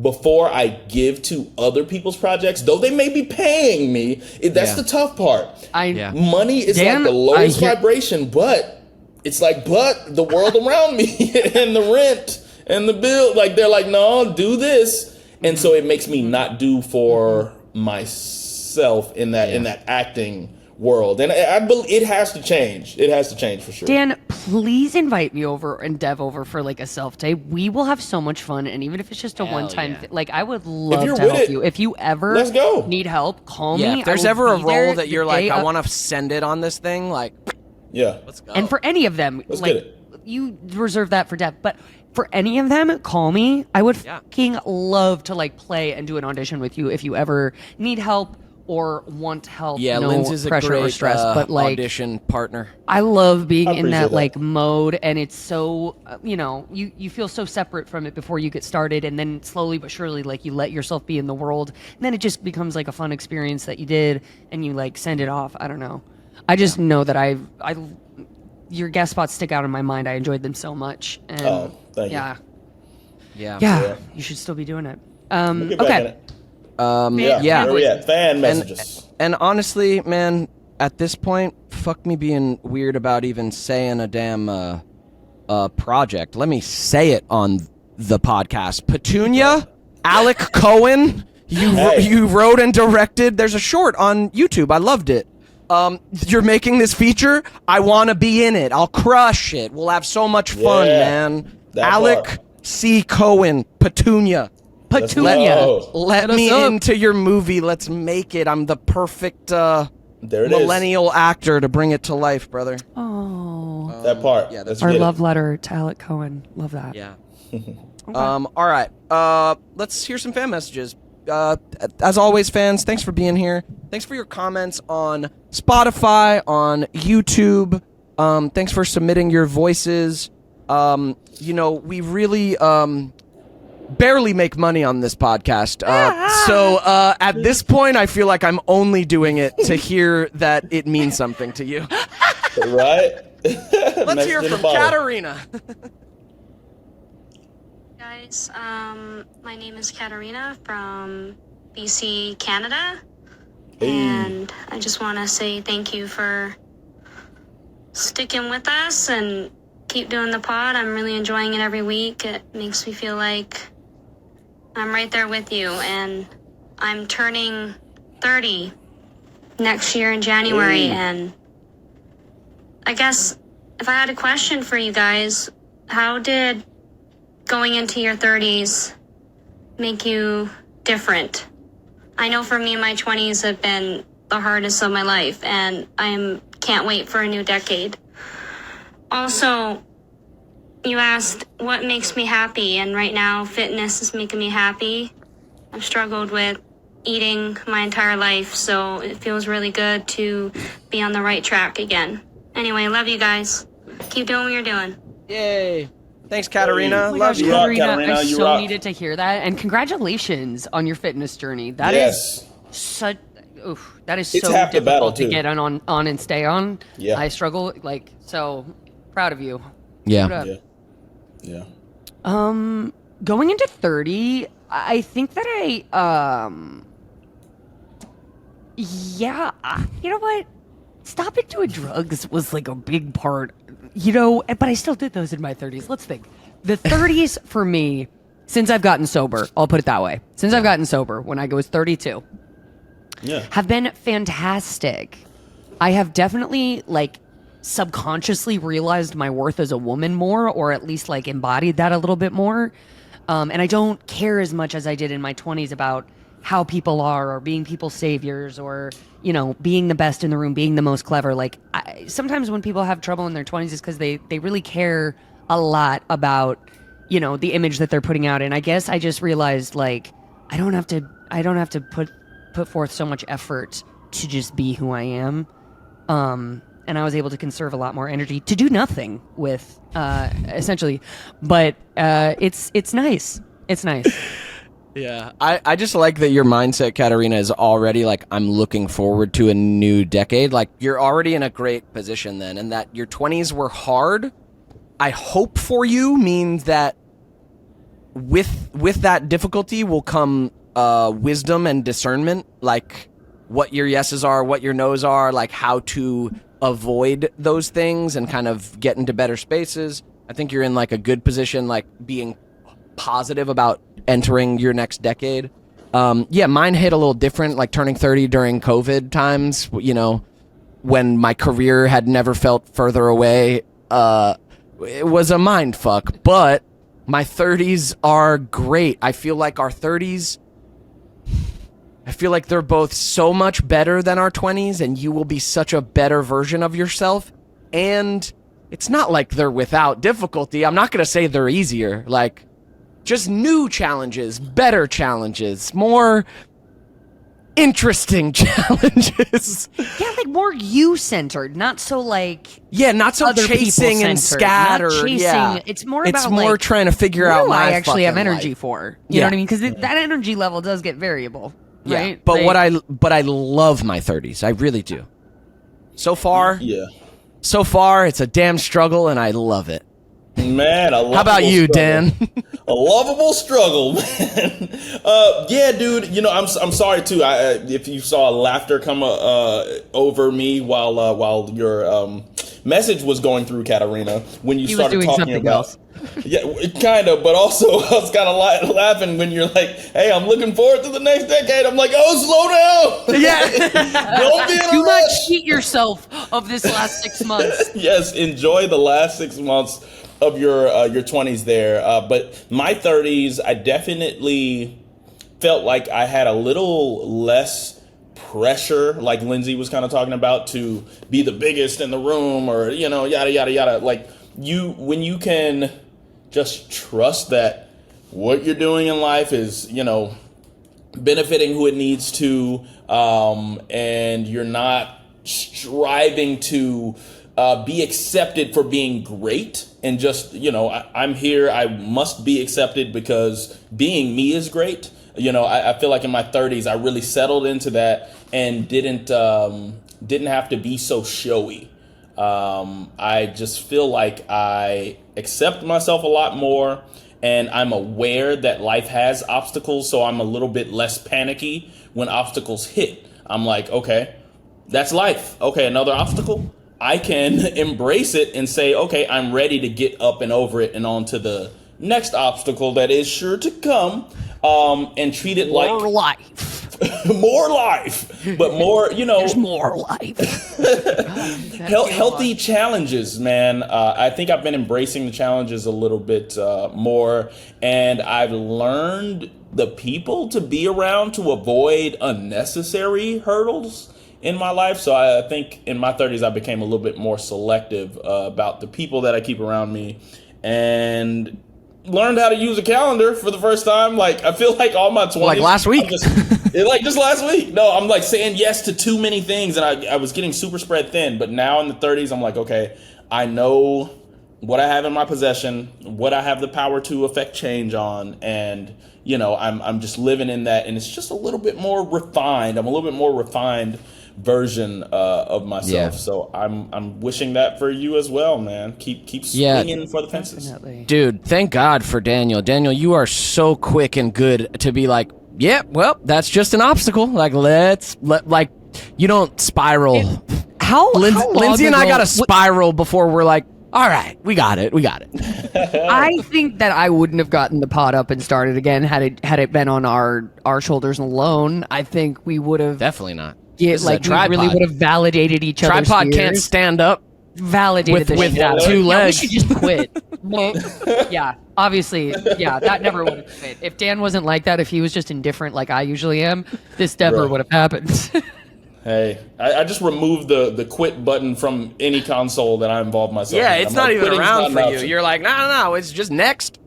before I give to other people's projects, though they may be paying me. That's the tough part. Money is Dan, like the lowest vibration, but it's like, but the world around me and the rent and the bill, like they're like, no, do this. And so it makes me not do for myself in that acting world, and I believe it has to change. It has to change for sure. Dan, please invite me over and Dev over for like a self tape. We will have so much fun, and even if it's just a one-time thing, like I would love to help you. If you ever let's go. Need help, call me. If there's ever a role that you're like, I want to send it on this thing, like, let's go. And for any of them, let's like get it. You reserve that for Dev, but for any of them, call me. I would fucking love to like play and do an audition with you if you ever need help or want help. Yeah, no Lindsay's a pressure great or stress, but like audition partner. I love being in that that. like mode, and it's so you feel so separate from it before you get started, and then slowly but surely like you let yourself be in the world, and then it just becomes like a fun experience that you did, and you like send it off. I don't know. I just know that I your guest spots stick out in my mind. I enjoyed them so much. And thank you. Yeah, you should still be doing it. We'll get back in it. Where we at? Fan messages. And honestly, man, at this point, fuck me being weird about even saying a damn project. Let me say it on the podcast. Petunia, Alec Cohen, you wrote and directed. There's a short on YouTube. I loved it. You're making this feature. I want to be in it. I'll crush it. We'll have so much fun, man. Alec C. Cohen, Petunia. Let me into your movie. Let's make it. I'm the perfect millennial actor to bring it to life, brother. Oh, that part. Yeah, that's our love letter to Alec Cohen. Love that. Yeah. All right. Let's hear some fan messages. As always, fans, thanks for being here. Thanks for your comments on Spotify, on YouTube. Thanks for submitting your voices. We really barely make money on this podcast. So at this point, I feel like I'm only doing it to hear that it means something to you. Right? Let's hear from Katarina. Guys, my name is Katarina from BC, Canada. And I just want to say thank you for sticking with us and keep doing the pod. I'm really enjoying it every week. It makes me feel like I'm right there with you, and I'm turning 30 next year in January, and I guess if I had a question for you guys, how did going into your 30s make you different? I know for me, my 20s have been the hardest of my life, and I can't wait for a new decade. Also, you asked what makes me happy, and right now fitness is making me happy. I've struggled with eating my entire life, so it feels really good to be on the right track again. Anyway, love you guys. Keep doing what you're doing. Yay. Thanks, Katarina. Oh my Love gosh, you. Katarina, I so needed to hear that, and congratulations on your fitness journey. That is such. Oof, that is so difficult to get on and stay on. Yeah. I struggle, so proud of you. Yeah. Yeah. Going into 30, I think that you know what? Stopping doing drugs was like a big part, but I still did those in my 30s. Let's think. The 30s for me, since I've gotten sober, I'll put it that way. Since I've gotten sober, when I was 32, have been fantastic. I have definitely subconsciously realized my worth as a woman more, or at least embodied that a little bit more. And I don't care as much as I did in my 20s about how people are, or being people's saviors, or being the best in the room, being the most clever. Sometimes when people have trouble in their 20s, it's because they really care a lot about the image that they're putting out. And I guess I just realized I don't have to put forth so much effort to just be who I am. And I was able to conserve a lot more energy to do nothing with, essentially. But it's nice. It's nice. Yeah, I just like that your mindset, Katarina, is already I'm looking forward to a new decade. You're already in a great position then, and that your 20s were hard. I hope for you means that with that difficulty will come wisdom and discernment, like what your yeses are, what your nos are, like how to avoid those things and kind of get into better spaces. I think you're in like a good position, like being positive about entering your next decade. Mine hit a little different, like turning 30 during COVID times, you know, when my career had never felt further away. It was a mind fuck, but my 30s are great. I feel like our 30s, I feel like they're both so much better than our 20s, and you will be such a better version of yourself. And it's not like they're without difficulty. I'm not going to say they're easier. Like, just new challenges, better challenges, more interesting challenges. Yeah, like more you-centered, not so like... Yeah, not so other chasing and people-centered, scattered. not chasing. Yeah. It's more It's about more like, trying to figure what out do my I actually have fucking energy life. for? You know what I mean? Because that energy level does get variable, right? But Like, but I love my 30s. I really do. So far, Yeah. it's a damn struggle, and I love it. Man, How about you, Dan? A lovable struggle, man. Yeah, dude. You know, I'm sorry too. If you saw laughter come over me while your message was going through, Katarina, when you he was started doing talking something about. else. Yeah, kind of, but also I was kind of laughing when you're like, "Hey, I'm looking forward to the next decade." I'm like, "Oh, slow down! Yeah. Don't be in a Do not rush." cheat yourself of this last 6 months. Yes, enjoy the last 6 months of your 20s there. But my 30s, I definitely felt like I had a little less pressure, like Lindsay was kind of talking about, to be the biggest in the room, or, you know, yada, yada, yada. Like, when you can just trust that what you're doing in life is, you know, benefiting who it needs to, and you're not striving to be accepted for being great, and just, you know, I'm here, I must be accepted because being me is great. You know, I feel like in my 30s I really settled into that and didn't have to be so showy. I just feel like I accept myself a lot more, and I'm aware that life has obstacles, so I'm a little bit less panicky when obstacles hit. I'm like, okay, that's life. Okay, another obstacle. I can embrace it and say, okay, I'm ready to get up and over it and on to the next obstacle that is sure to come, and treat it like More life. more life, but more, you know, There's more life. healthy challenges, man. I think I've been embracing the challenges a little bit more, and I've learned the people to be around to avoid unnecessary hurdles in my life. So I think in my 30s I became a little bit more selective about the people that I keep around me, and learned how to use a calendar for the first time. Like, I feel like all my 20s, Like last week. just last week. No, I'm like saying yes to too many things, and I was getting super spread thin. But now in the 30s, I'm like, okay, I know what I have in my possession, what I have the power to affect change on, and, you know, I'm just living in that, and it's just a little bit more refined. I'm a little bit more refined version of myself. Yeah. So I'm wishing that for you as well, man. Keep swinging for the fences. Definitely. Dude, thank God for Daniel. Daniel, you are so quick and good to be like, yeah, well, that's just an obstacle. Like, like, you don't spiral. How long Lindsay and I ago- got to spiral before we're like, all right, we got it. I think that I wouldn't have gotten the pod up and started again had it been on our shoulders alone. I think we would have. Definitely not. Yeah, This is like a we really tripod. would have validated each other's Tripod can't fears. stand up. Validated with the shit out of two it. legs. Yeah, we should just quit. Yeah, obviously, yeah, that never would have fit. If Dan wasn't like that, if he was just indifferent like I usually am, this never Right. would have happened. Hey, I just removed the quit button from any console that I involve myself Yeah, in. it's I'm not like, even quitting's around not for an you. option. You're like, no, it's just next.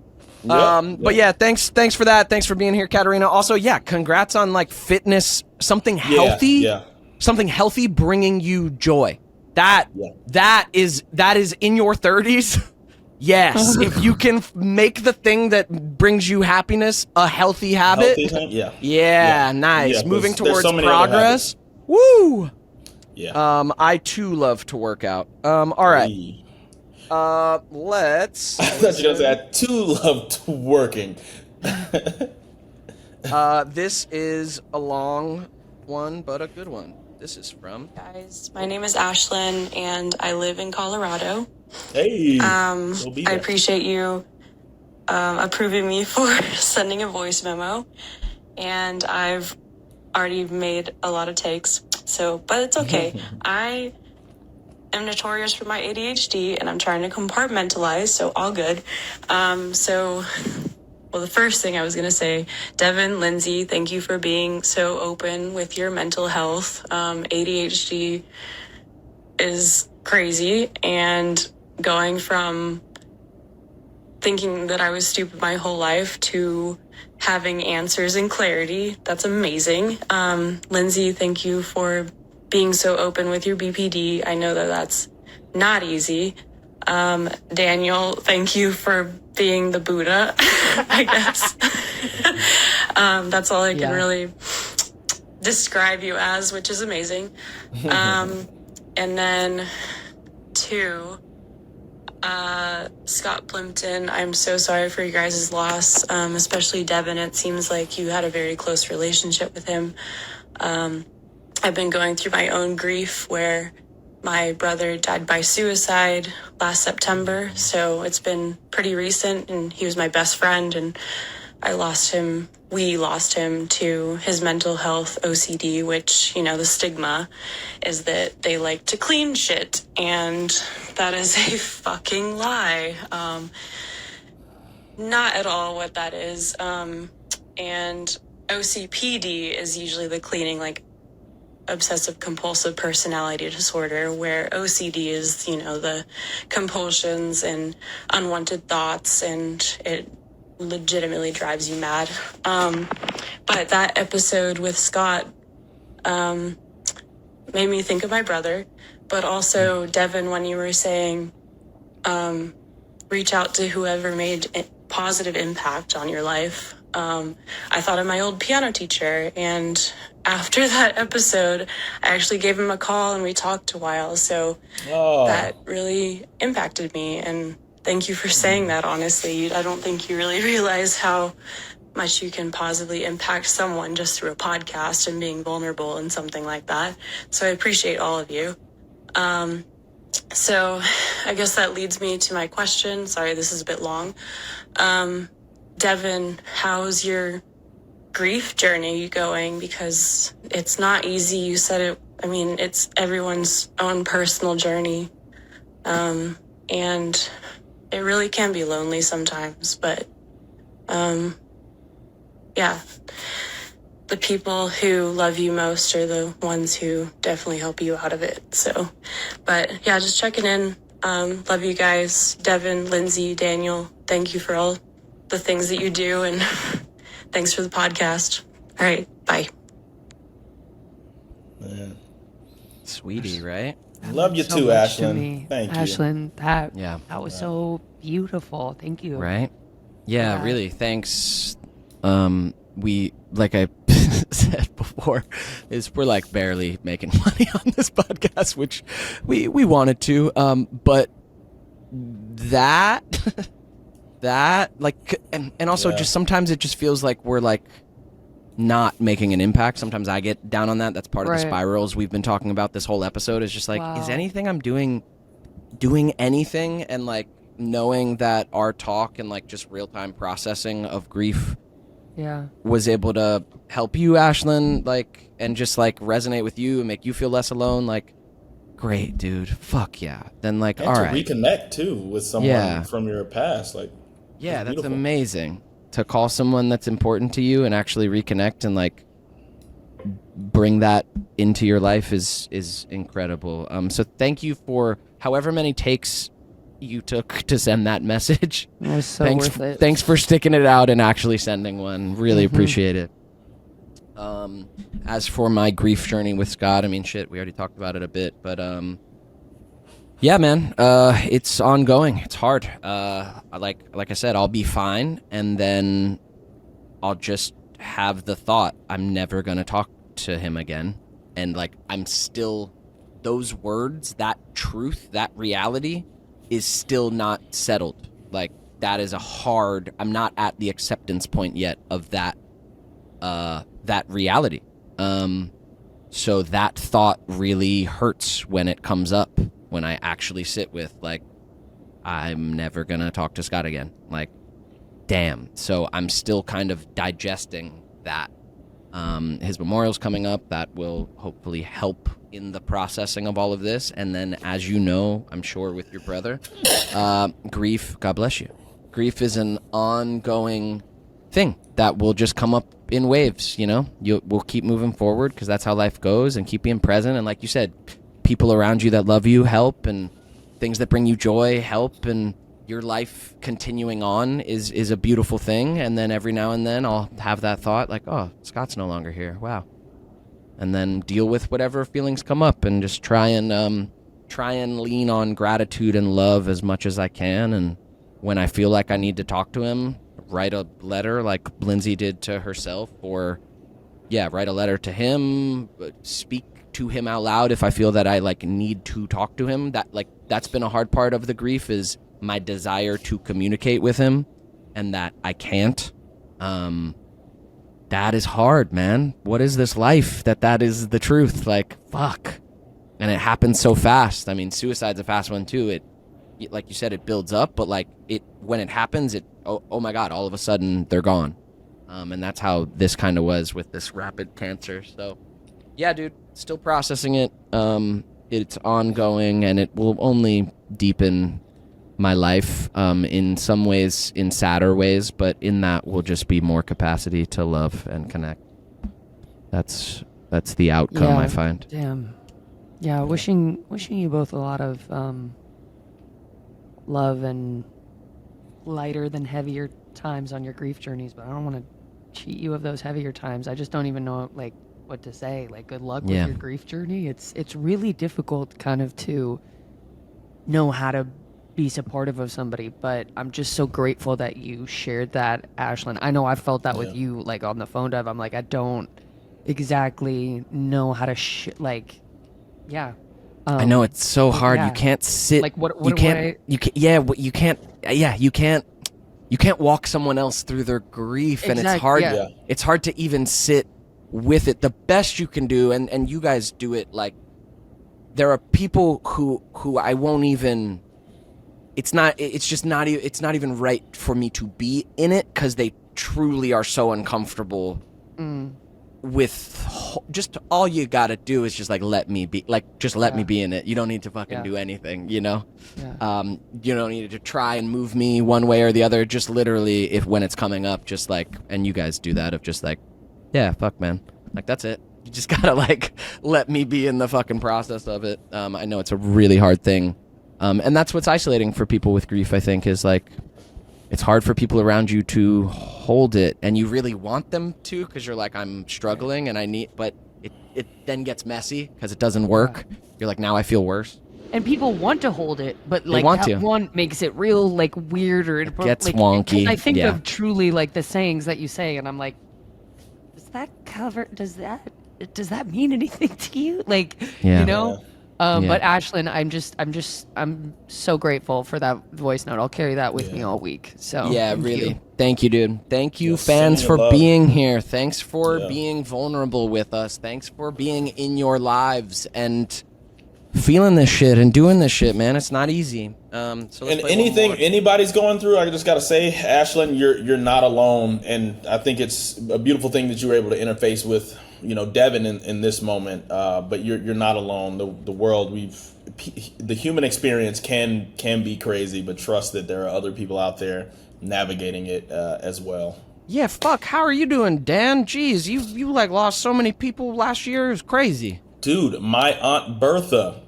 Yeah, But yeah, thanks for that. Thanks for being here, Katarina. Also, yeah, congrats on like fitness, something healthy. Yeah. Something healthy bringing you joy. That is in your 30s. Yes, if you can make the thing that brings you happiness a healthy habit. Healthy thing? Yeah. Yeah, nice. Yeah, Moving there's towards so many other progress. Woo! Yeah. I too love to work out. All right. Let's. I thought you were gonna say I too loved working. This is a long one, but a good one. This is from. Guys, my name is Ashlyn, and I live in Colorado. Hey, I appreciate you approving me for sending a voice memo, and I've already made a lot of takes, but it's okay. I am notorious for my ADHD, and I'm trying to compartmentalize, so all good. Well, the first thing I was going to say, Devin, Lindsay, thank you for being so open with your mental health. ADHD is crazy, and going from thinking that I was stupid my whole life to having answers and clarity, that's amazing. Lindsay, thank you for being so open with your BPD. I know that that's not easy. Daniel, thank you for being the Buddha, I guess. That's all I can really describe you as, which is amazing. And then 2, Scott Plimpton, I'm so sorry for you guys' loss, especially Devin. It seems like you had a very close relationship with him. I've been going through my own grief where my brother died by suicide last September, so it's been pretty recent, and he was my best friend, and we lost him to his mental health OCD, which, the stigma is that they like to clean shit, and that is a fucking lie. Not at all what that is. And OCPD is usually the cleaning, like obsessive compulsive personality disorder, where OCD is, the compulsions and unwanted thoughts, and it legitimately drives you mad. But that episode with Scott made me think of my brother, but also Devin, when you were saying reach out to whoever made a positive impact on your life. I thought of my old piano teacher, and after that episode, I actually gave him a call and we talked a while. So that really impacted me. And thank you for saying that, honestly. I don't think you really realize how much you can positively impact someone just through a podcast and being vulnerable and something like that. So I appreciate all of you. So I guess that leads me to my question. Sorry, this is a bit long. Devin, how's your grief journey going? Because it's not easy. You said it. I mean, it's everyone's own personal journey. And it really can be lonely sometimes, but, yeah, the people who love you most are the ones who definitely help you out of it. So, but yeah, just checking in. Love you guys. Devin, Lindsay, Daniel, thank you for all the things that you do, and thanks for the podcast. All right, bye. Man. Sweetie, right? Love you so too, much to Ashlyn. me. Thank you. Ashlyn, that was Yeah. so beautiful. Thank you. Right? Yeah, Yeah. really. Thanks. We, like I said before, we're like barely making money on this podcast, which we wanted to. But that like, and also just sometimes it just feels like we're like not making an impact. Sometimes I get down on that. That's part of the spirals we've been talking about this whole episode, is just like, is anything I'm doing anything? And like knowing that our talk and like just real-time processing of grief was able to help you, Ashlyn, like, and just like resonate with you and make you feel less alone, like, great, dude. Fuck yeah. Then like, and all to right. reconnect too with someone from your past, like, yeah, that's beautiful. amazing. To call someone that's important to you and actually reconnect and like bring that into your life is incredible. So thank you for however many takes you took to send that message. It was so worth it. Thanks for sticking it out and actually sending one. Really appreciate it. As for my grief journey with Scott, I mean, shit, we already talked about it a bit, but yeah, man, it's ongoing. It's hard. Like I said, I'll be fine, and then I'll just have the thought I'm never gonna talk to him again, and like I'm still those words, that truth, that reality is still not settled. Like, that is I'm not at the acceptance point yet of that reality. So that thought really hurts when it comes up, when I actually sit with, like, I'm never going to talk to Scott again. Like, damn. So I'm still kind of digesting that. His memorial's coming up. That will hopefully help in the processing of all of this. And then, as you know, I'm sure with your brother, grief, God bless you. Grief is an ongoing thing that will just come up in waves, you know? We'll keep moving forward because that's how life goes, and keep being present. And like you said, people around you that love you help, and things that bring you joy help, and your life continuing on is a beautiful thing. And then every now and then I'll have that thought like, oh, Scott's no longer here. Wow. And then deal with whatever feelings come up and just try and lean on gratitude and love as much as I can. And when I feel like I need to talk to him, write a letter like Lindsay did to herself, or write a letter to him, speak to him out loud if I feel that I like need to talk to him. That's been a hard part of the grief, is my desire to communicate with him, and that I can't. That is hard, man. What is this life that is the truth? Like, fuck. And it happens so fast. I mean, suicide's a fast one too. It, like you said, it builds up, but like when it happens, oh my God, all of a sudden they're gone. And that's how this kind of was with this rapid cancer. So yeah, dude, still processing it. It's ongoing, and it will only deepen my life, in some ways, in sadder ways, but in that will just be more capacity to love and connect. That's the outcome, I find. Damn. Yeah, wishing you both a lot of love and lighter than heavier times on your grief journeys, but I don't want to cheat you of those heavier times. I just don't even know like what to say. Like, good luck with your grief journey. It's really difficult kind of to know how to be supportive of somebody, but I'm just so grateful that you shared that, Ashlyn. I know I felt that with you, like on the phone, Dev. I'm like, I don't exactly know how to I know it's so hard. You can't sit. Like, you can't walk someone else through their grief, and it's hard. Yeah. It's hard to even sit with it. The best you can do, and you guys do it. Like, there are people who I won't even. It's not even right for me to be in it, because they truly are so uncomfortable with just all you gotta do is just like let me be, like just let me be in it. You don't need to fucking do anything, you know. You don't need to try and move me one way or the other. Just literally, if when it's coming up, just like, and you guys do that of just like, yeah, fuck, man, like that's it. You just gotta like let me be in the fucking process of it. I know it's a really hard thing, and that's what's isolating for people with grief, I think, is like it's hard for people around you to hold it, and you really want them to, because you're like, I'm struggling and I need, but it then gets messy because it doesn't work. You're like, now I feel worse. And people want to hold it, but like that one makes it real like weird, or it gets like, wonky. I think of truly like the sayings that you say, and I'm like, does that mean anything to you? Like, you know? But Ashlyn, I'm so grateful for that voice note. I'll carry that with me all week. So thank you, dude. Thank you, fans, for being here. Thanks for being vulnerable with us. Thanks for being in your lives and feeling this shit and doing this shit, man. It's not easy. So and anything anybody's going through, I just gotta say, Ashlyn, you're not alone, and I think it's a beautiful thing that you were able to interface with, you know, Devin in this moment. But you're not alone. The world, the human experience can be crazy, but trust that there are other people out there navigating it as well. Yeah, fuck. How are you doing, Dan? Jeez, you like lost so many people last year. It was crazy. Dude, my Aunt Bertha.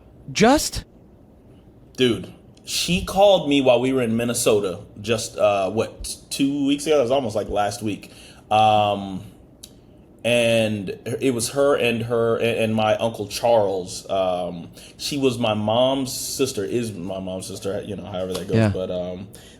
Dude, she called me while we were in Minnesota just, 2 weeks ago? It was almost like last week. And it was her and my Uncle Charles. She was my mom's sister, is my mom's sister, you know, however that goes. Yeah. But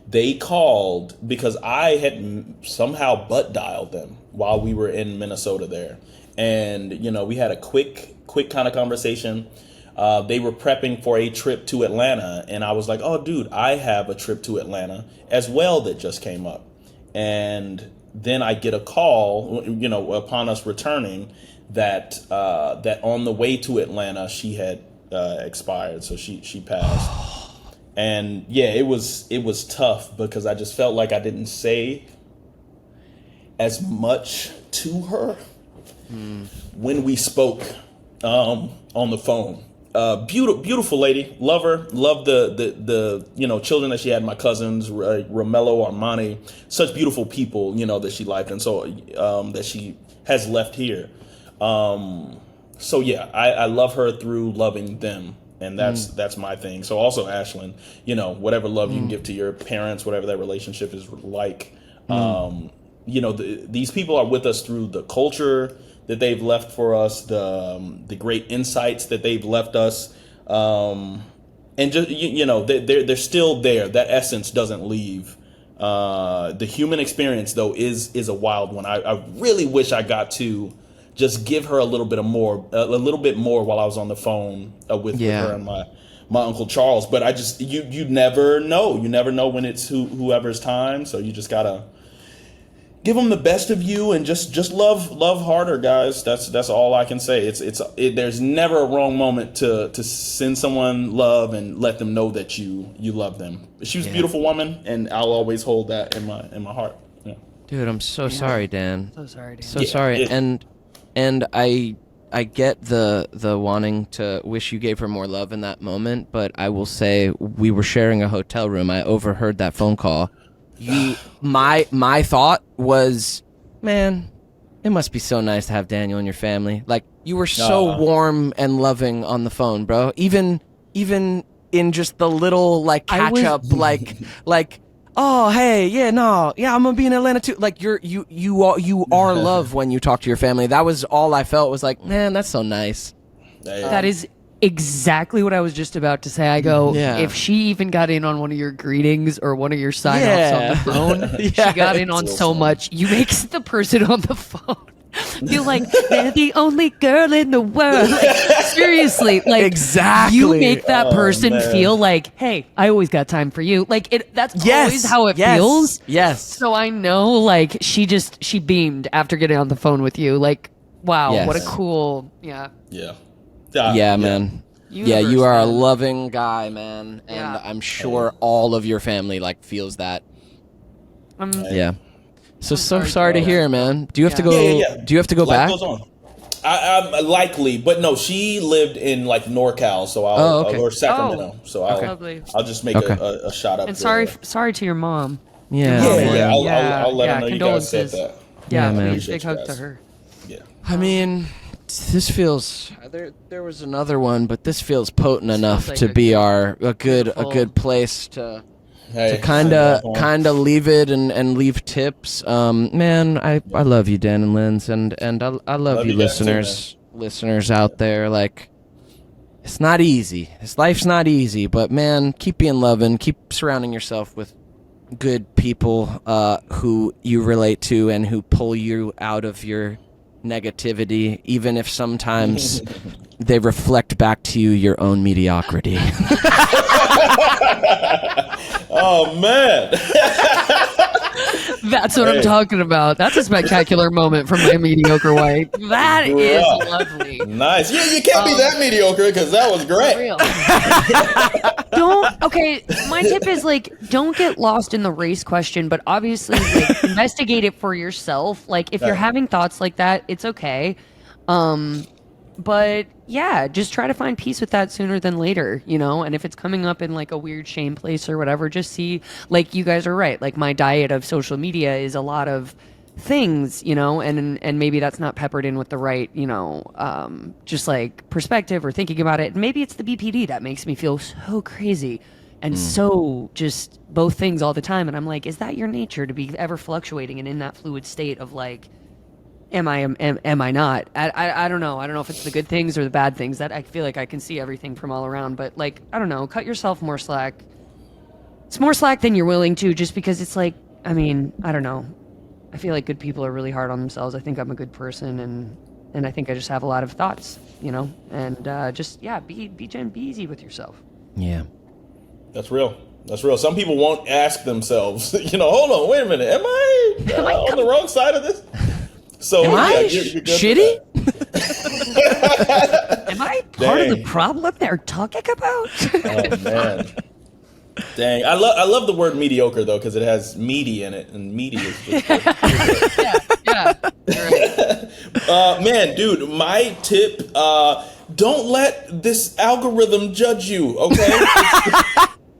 they called because I had somehow butt dialed them while we were in Minnesota there. And, you know, we had a quick kind of conversation. They were prepping for a trip to Atlanta, and I was like, "Oh, dude, I have a trip to Atlanta as well that just came up." And then I get a call, upon us returning, that on the way to Atlanta she had expired, so she passed. And yeah, it was tough because I just felt like I didn't say as much to her when we spoke on the phone. Beautiful lady, love her, love the children that she had, my cousins, Romello, Armani, such beautiful people, that she liked, and so that she has left here. So yeah, I love her through loving them, and that's my thing. So also Ashlyn, whatever love you can give to your parents, whatever that relationship is like, these people are with us through the culture that they've left for us, the great insights that they've left us, and just they're still there. That essence doesn't leave. The human experience, though, is a wild one. I really wish I got to just give her a little bit more while I was on the phone with her and my Uncle Charles. But I just you never know. You never know when it's whoever's time. So you just gotta give them the best of you and just love harder, guys. That's all I can say. There's never a wrong moment to send someone love and let them know that you love them. She was a beautiful woman, and I'll always hold that in my heart. Yeah. Dude, I'm so sorry, Dan. So sorry, Dan. So sorry. And I get the wanting to wish you gave her more love in that moment, but I will say we were sharing a hotel room. I overheard that phone call. My thought was, man, it must be so nice to have Daniel in your family. Like, you were so warm and loving on the phone, bro. Even in just the little catch up, oh hey, yeah, no, yeah, I'm gonna be in Atlanta too. Like, you are love when you talk to your family. That was all I felt, was like, man, that's so nice. That is exactly what I was just about to say. I go, if she even got in on one of your greetings or one of your sign-offs on the phone, she got in on so much. You make the person on the phone feel like they're the only girl in the world. Like, seriously, like, exactly. You make that person feel like, hey, I always got time for you. Like, that's always how it feels. Yes. So I know, like, she beamed after getting on the phone with you. Like, wow, what a cool, Yeah, man. Universe, you are man. a loving guy, man, and I'm sure all of your family feels that. So sorry to hear, man. Do you have to go? Do you have to go back? Life goes on. I'm likely, but no. She lived in NorCal, so or Sacramento, so I'll just make a shot up. And sorry to your mom. I'll let her know you guys said that. Yeah, man. please, big hug to her. Yeah. I mean, this feels there was another one, but this feels potent enough like to be a good place to kind of leave it and leave tips. Man, I love you, Dan and Linz, and I love you listeners out there. Like, it's not easy. This life's not easy, but man, keep being loving, keep surrounding yourself with good people who you relate to and who pull you out of your negativity, even if sometimes they reflect back to you your own mediocrity. Oh man. That's what I'm talking about. That's a spectacular moment from my mediocre wife. That is lovely. Nice. Yeah, you can't be that mediocre, because that was great. Real. My tip is, don't get lost in the race question, but obviously investigate it for yourself. Like, if you're having thoughts like that, it's okay. But yeah, just try to find peace with that sooner than later, and if it's coming up in a weird shame place or whatever, just see, you guys are right. Like, my diet of social media is a lot of things, and maybe that's not peppered in with the right, just perspective or thinking about it. And maybe it's the BPD that makes me feel so crazy and so just both things all the time. And I'm like, is that your nature, to be ever fluctuating and in that fluid state of am I not? I don't know. I don't know if it's the good things or the bad things. That I feel like I can see everything from all around. But I don't know. Cut yourself more slack. It's more slack than you're willing to, just because it's I don't know. I feel like good people are really hard on themselves. I think I'm a good person, and And I think I just have a lot of thoughts, and be easy with yourself. Yeah. That's real. That's real. Some people won't ask themselves, hold on, wait a minute. Am I on the wrong side of this? So Am I you're good shitty? Am I part of the problem they're talking about? Oh, man. Dang. I love the word mediocre, though, because it has meaty in it, and meaty is just yeah. Right. man, dude, my tip, don't let this algorithm judge you, okay?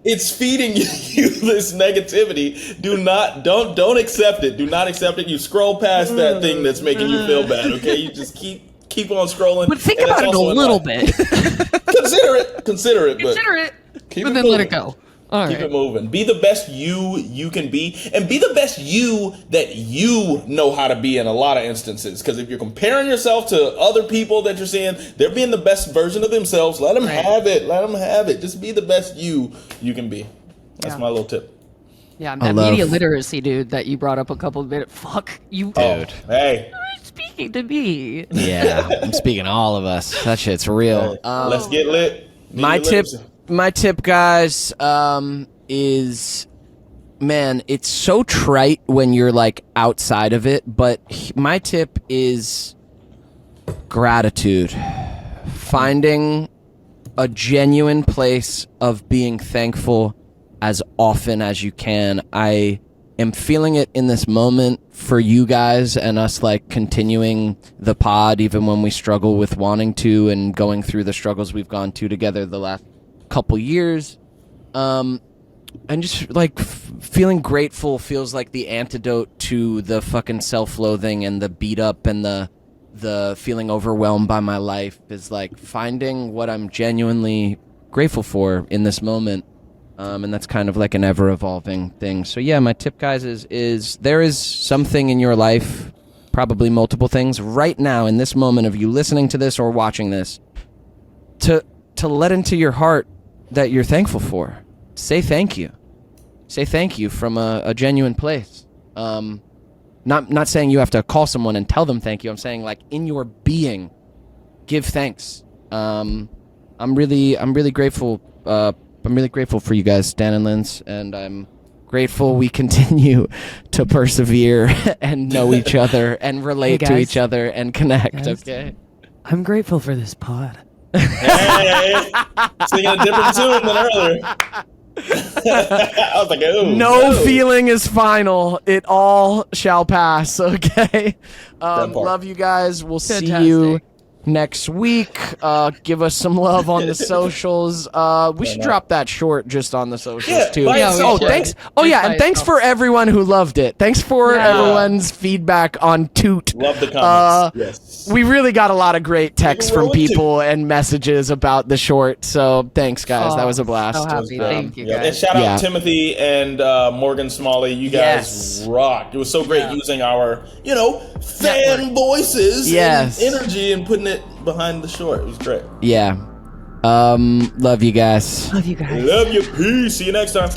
It's feeding you this negativity. Don't accept it. Do not accept it. You scroll past that thing that's making you feel bad, okay? You just keep on scrolling. But think about it a little bit. Consider it, but then let it go. All Keep right. it moving. Be the best you can be, and be the best you that you know how to be in a lot of instances. Because if you're comparing yourself to other people that you're seeing, they're being the best version of themselves. Let them have it. Let them have it. Just be the best you can be. That's my little tip. Yeah, that media literacy, dude, that you brought up a couple of minutes. Fuck you, dude. Oh, hey. You're speaking to me. Yeah, I'm speaking to all of us. That shit's real. Let's get lit. My tip, guys, is, man, it's so trite when you're like outside of it, but my tip is gratitude. Finding a genuine place of being thankful as often as you can. I am feeling it in this moment for you guys and us, like, continuing the pod even when we struggle with wanting to and going through the struggles we've gone to together the last couple years, and just like feeling grateful feels like the antidote to the fucking self-loathing and the beat up and the feeling overwhelmed by my life. Is like finding what I'm genuinely grateful for in this moment, and that's kind of like an ever-evolving thing. So yeah, my tip, guys, is there is something in your life, probably multiple things right now in this moment of you listening to this or watching this, to let into your heart that you're thankful for. Say thank you. Say thank you from a genuine place. Not saying you have to call someone and tell them thank you. I'm saying, like, in your being, give thanks. I'm really grateful. I'm really grateful for you guys, Dan and Linz, and I'm grateful we continue to persevere and know each other and relate to each other and connect. Okay. I'm grateful for this pod. Hey, singing a different tune than earlier. I was like, ooh. No feeling is final. It all shall pass, okay? Love you guys. We'll see you next week. Give us some love on the socials. We should drop that short just on the socials too. Thanks. Oh yeah, and thanks for everyone who loved it. Thanks for everyone's feedback on Toot. Love the comments. Yes. We really got a lot of texts from people and messages about the short. So thanks, guys. That was a blast. So happy. Thank you, guys. And shout out Timothy and Morgan Smalley. You guys rocked. It was so great using our, fan voices and energy and putting it behind the short. It was great. Yeah. Love you guys. Love you guys. Love you. Peace. See you next time.